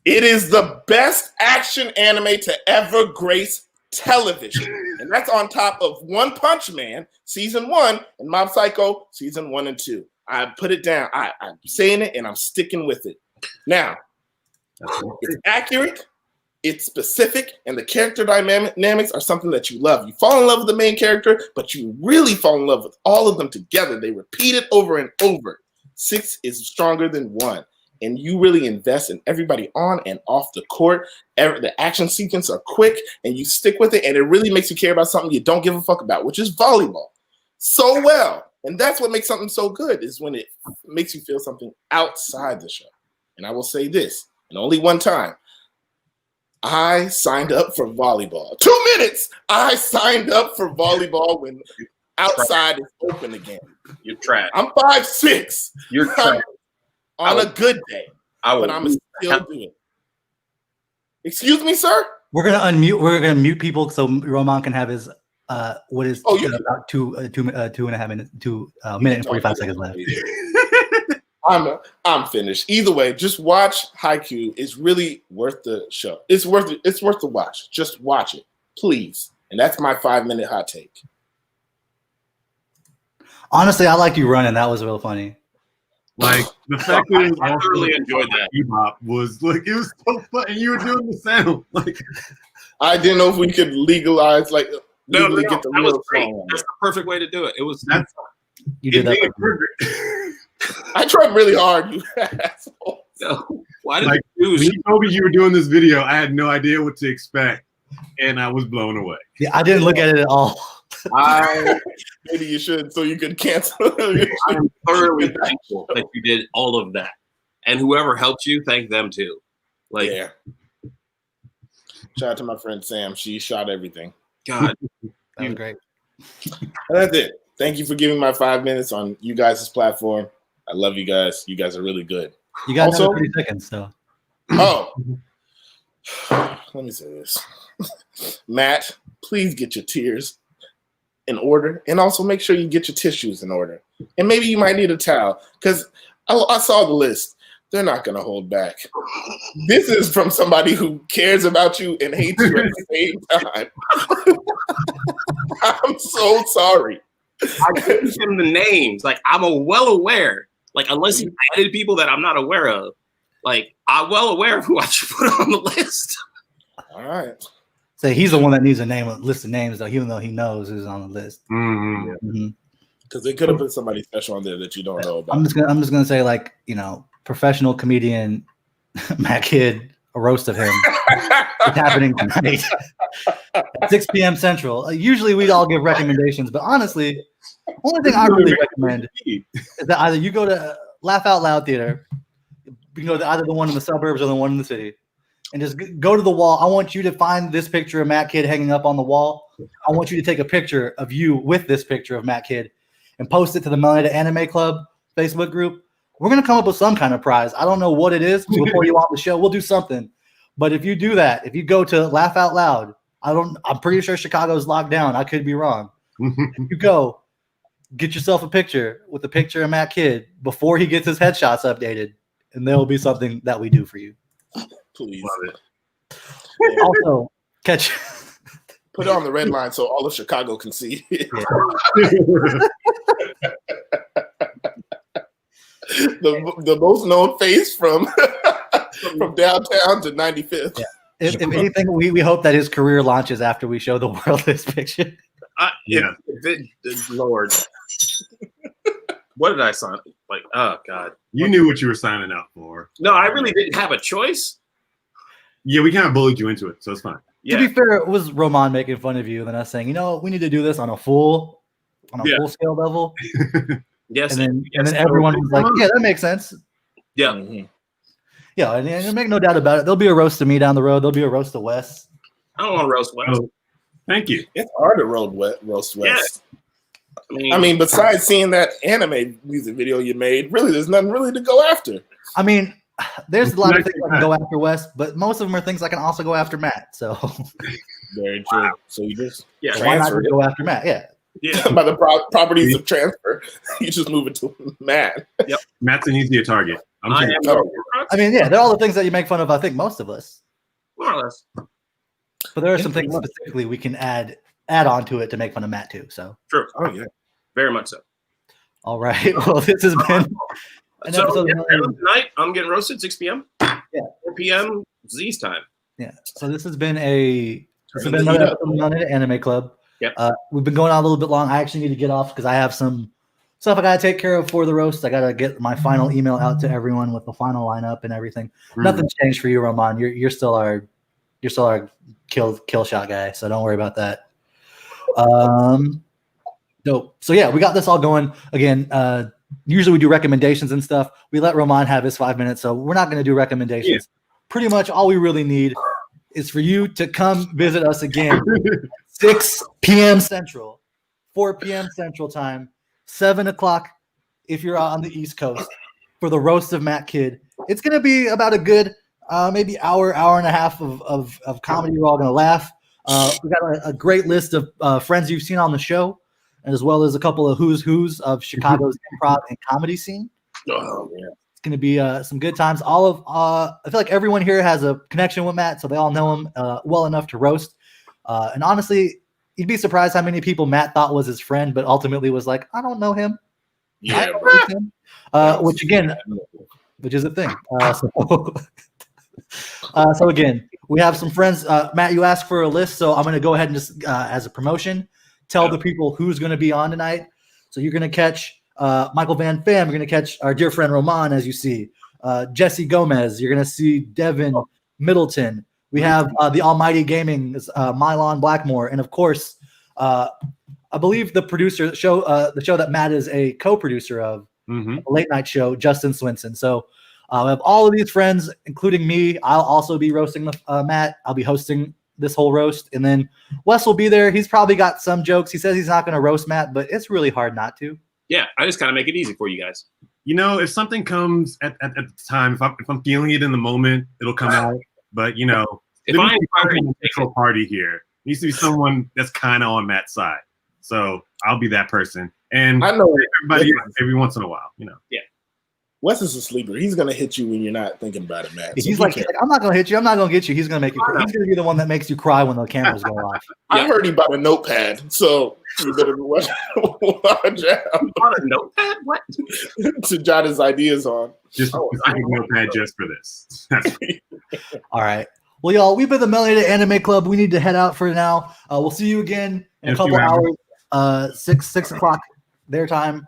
G: It is the best action anime to ever grace television. And that's on top of One Punch Man, season 1, and Mob Psycho, season 1 and 2. I put it down. I'm saying it, and I'm sticking with it. Now, it's accurate, it's specific, and the character dynamics are something that you love. You fall in love with the main character, but you really fall in love with all of them together. They repeat it over and over. 6 is stronger than 1. And you really invest in everybody on and off the court. The action sequences are quick, and you stick with it, and it really makes you care about something you don't give a fuck about, which is volleyball. So well. And that's what makes something so good, is when it makes you feel something outside the show. And I will say this, and only one time, I signed up for volleyball. 2 minutes! I signed up for volleyball when outside is open again.
C: You're trash.
G: I'm 5'6".
C: You're trash.
G: On a good day, but I'm still doing it. Excuse me, sir?
A: We're gonna mute people so Roman can have his about two and a half minutes, minute and 45 seconds left.
G: I'm finished. Either way, just watch Haikyuu. It's really worth the show. It's worth the watch. Just watch it, please. And that's my 5-minute hot take.
A: Honestly, I liked you running. That was real funny.
B: Like the fact that
C: I really enjoyed that.
B: Bebop was like, it was so fun, and you were doing the sound. Like,
G: I didn't know if we could legalize
C: No,
G: get the
C: that was
G: real
C: great.
G: song.
C: That's the perfect way to do it. It was.
A: You did that.
G: I tried really hard, you asshole.
C: No, why did
B: Like,
C: you
B: when
C: choose?
B: you told me you were doing this video, I had no idea what to expect, and I was blown away.
A: Yeah, I didn't look at it at all.
G: Maybe you should, so you could cancel.
C: I'm thoroughly thankful that you did all of that, and whoever helped you, thank them too. Like,
G: Yeah. Shout out to my friend Sam. She shot everything.
C: God,
A: That was great.
G: And that's it. Thank you for giving my 5 minutes on you guys' platform. I love you guys. You guys are really good.
A: You got
G: Also-
A: another 30 seconds, so.
G: Oh, let me say this. Matt, please get your tears in order, and also make sure you get your tissues in order. And maybe you might need a towel, because I saw the list. They're not going to hold back. This is from somebody who cares about you and hates you at the same time. I'm so sorry.
C: I gave him the names. Like, I'm well aware. Like, unless he added people that I'm not aware of. Like, I'm well aware of who I should put on the list.
G: All right.
A: So he's the one that needs a list of names, though, even though he knows who's on the list.
B: Mm-hmm.
A: Mhm.
G: Because they could have put somebody special on there that you don't know about.
A: I'm just gonna say, like, professional comedian Matt Kidd, a roast of him. It's happening tonight at 6 p.m. Central. Usually we'd all give recommendations, but honestly, only thing I really recommend is that either you go to Laugh Out Loud Theater, you can go to either the one in the suburbs or the one in the city, and just go to the wall. I want you to find this picture of Matt Kidd hanging up on the wall. I want you to take a picture of you with this picture of Matt Kidd and post it to the Melanated Anime Club Facebook group. We're going to come up with some kind of prize. I don't know what it is. We'll pour you on the show. We'll do something. But if you do that, if you go to Laugh Out Loud, I'm pretty sure Chicago's locked down. I could be wrong. If you go, get yourself a picture with the picture of Matt Kidd before he gets his headshots updated, and there will be something that we do for you.
G: Please.
B: Love
G: Yeah.
A: Also, catch.
G: Put it on the red line so all of Chicago can see it. The most known face from downtown to 95th.
A: Yeah. If anything, we hope that his career launches after we show the world this picture.
B: Yeah.
C: Lord. What did I sign? Like, oh, God.
B: You knew what you were signing up for.
C: No, I really didn't have a choice.
B: Yeah, we kind of bullied you into it, so it's fine.
C: Yeah.
A: To be fair, it was Roman making fun of you and then us saying, we need to do this on a full scale level.
C: Yes.
A: And then everyone was like, yeah, that makes sense.
C: Yeah.
G: Mm-hmm.
A: Yeah, and make no doubt about it. There'll be a roast of me down the road. There'll be a roast of Wes.
C: I don't want to roast West.
B: Oh, thank you.
G: It's hard to roast West.
C: Yeah.
G: I mean, besides seeing that anime music video you made, really, there's nothing really to go after.
A: I mean, there's a lot of things I can go after Wes, but most of them are things I can also go after Matt. So
G: Very true. Wow. So you just
A: why not go after Matt? Yeah.
G: By the properties of transfer, you just move it to Matt.
C: Yep.
B: Matt's an easier target.
A: I mean, yeah, they're all the things that you make fun of. I think most of us,
C: more or less.
A: But there are some things specifically we can add on to it to make fun of Matt too. So
C: true.
G: Oh yeah,
C: very much so.
A: All right. Well, this has been an episode
C: tonight. I'm getting roasted 6 p.m.
A: Yeah.
C: 4 p.m. Z's time.
A: Yeah. So this has been another episode of Melanated Anime Club.
C: Yep.
A: We've been going on a little bit long. I actually need to get off because I have some stuff I gotta take care of for the roast. I gotta get my final email out to everyone with the final lineup and everything. Nothing's changed for you, Roman. You're still our kill shot guy, so don't worry about that. So yeah, we got this all going again. Usually we do recommendations and stuff. We let Roman have his 5 minutes, so we're not going to do recommendations. Yeah. Pretty much all we really need is for you to come visit us again. 6 p.m. Central, 4 p.m. Central time, 7 o'clock if you're on the East Coast for the roast of Matt Kidd. It's going to be about a good maybe hour and a half of comedy. We're all going to laugh. We got a great list of friends you've seen on the show, as well as a couple of who's of Chicago's improv and comedy scene.
C: Oh, yeah.
A: It's going to be some good times. I feel like everyone here has a connection with Matt, so they all know him well enough to roast. And honestly, you'd be surprised how many people Matt thought was his friend, but ultimately was like, I don't know him.
G: Yeah,
A: which is a thing. So again, we have some friends. Matt, you asked for a list, so I'm going to go ahead and just, as a promotion, tell the people who's going to be on tonight. So you're going to catch Michael Van Pham. You're going to catch our dear friend Roman, as you see. Jesse Gomez. You're going to see Devin Middleton. We have the Almighty Gaming's Mylon Blackmore, and of course, I believe the producer show, the show that Matt is a co-producer of, a late night show, Justin Swinson. So we have all of these friends, including me. I'll also be roasting Matt. I'll be hosting this whole roast, and then Wes will be there. He's probably got some jokes. He says he's not going to roast Matt, but it's really hard not to.
C: Yeah, I just kind of make it easy for you guys.
B: You know, if something comes at the time, if I'm feeling it in the moment, it'll come out. But you know,
C: if I'm
B: a neutral party here, it needs to be someone that's kind of on Matt's side. So I'll be that person, and
G: I know
B: everybody every once in a while. You know,
C: yeah.
G: Wes is a sleeper. He's gonna hit you when you're not thinking about it, Matt.
A: He's like, I'm not gonna hit you. I'm not gonna get you. He's gonna make you cry. He's gonna be the one that makes you cry when the cameras go off.
G: I heard he bought a notepad, so you better watch out.
C: Bought a notepad? What?
G: To jot his ideas on.
B: Just a notepad just for this.
A: All right. Well, y'all, we've been the Melanated Anime Club. We need to head out for now. We'll see you again in a couple hours. 6 o'clock their time.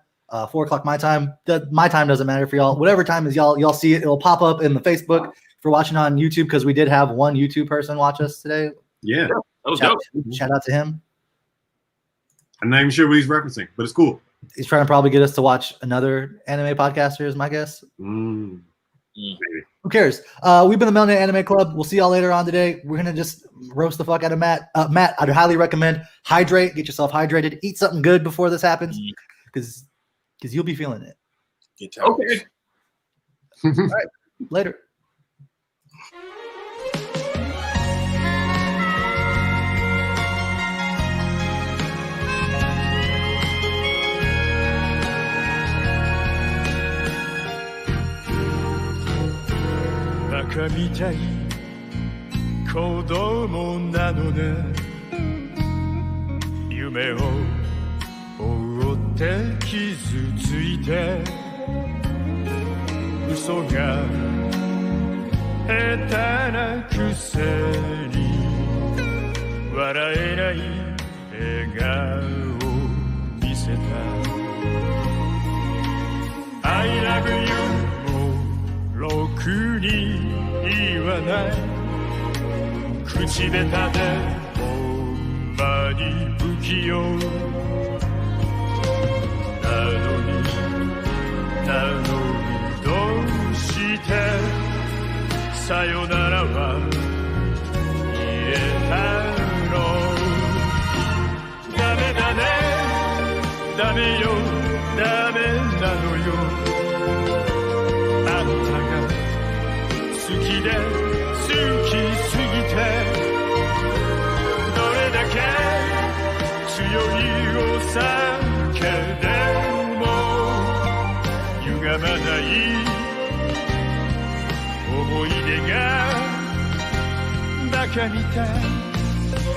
A: 4 o'clock my time. My time doesn't matter for y'all. Whatever time is y'all see it. It'll pop up in the Facebook if you're watching on YouTube, because we did have one YouTube person watch us today.
B: Yeah,
C: that was dope.
A: Shout out to him.
B: I'm not even sure what he's referencing, but it's cool.
A: He's trying to probably get us to watch another anime podcaster, is my guess.
B: Maybe.
A: Who cares? We've been the Melanated Anime Club. We'll see y'all later on today. We're gonna just roast the fuck out of Matt. Matt, I'd highly recommend hydrate. Get yourself hydrated. Eat something good before this happens, because you'll be feeling it.
C: Okay.
A: All right. Later.
F: Baka mitai kodomo nano ne Yume o 追って傷ついて嘘が下手なくせに笑えない笑顔を見せた I love you もろくに言わない口下手でほんまに不器用なのにどうしさよならは言えたの。ダメだね、ダメよ、ダメなのよ。あんたが好きで好きすぎて、どれだけ強いお酒でも歪まない思い出がバカみたい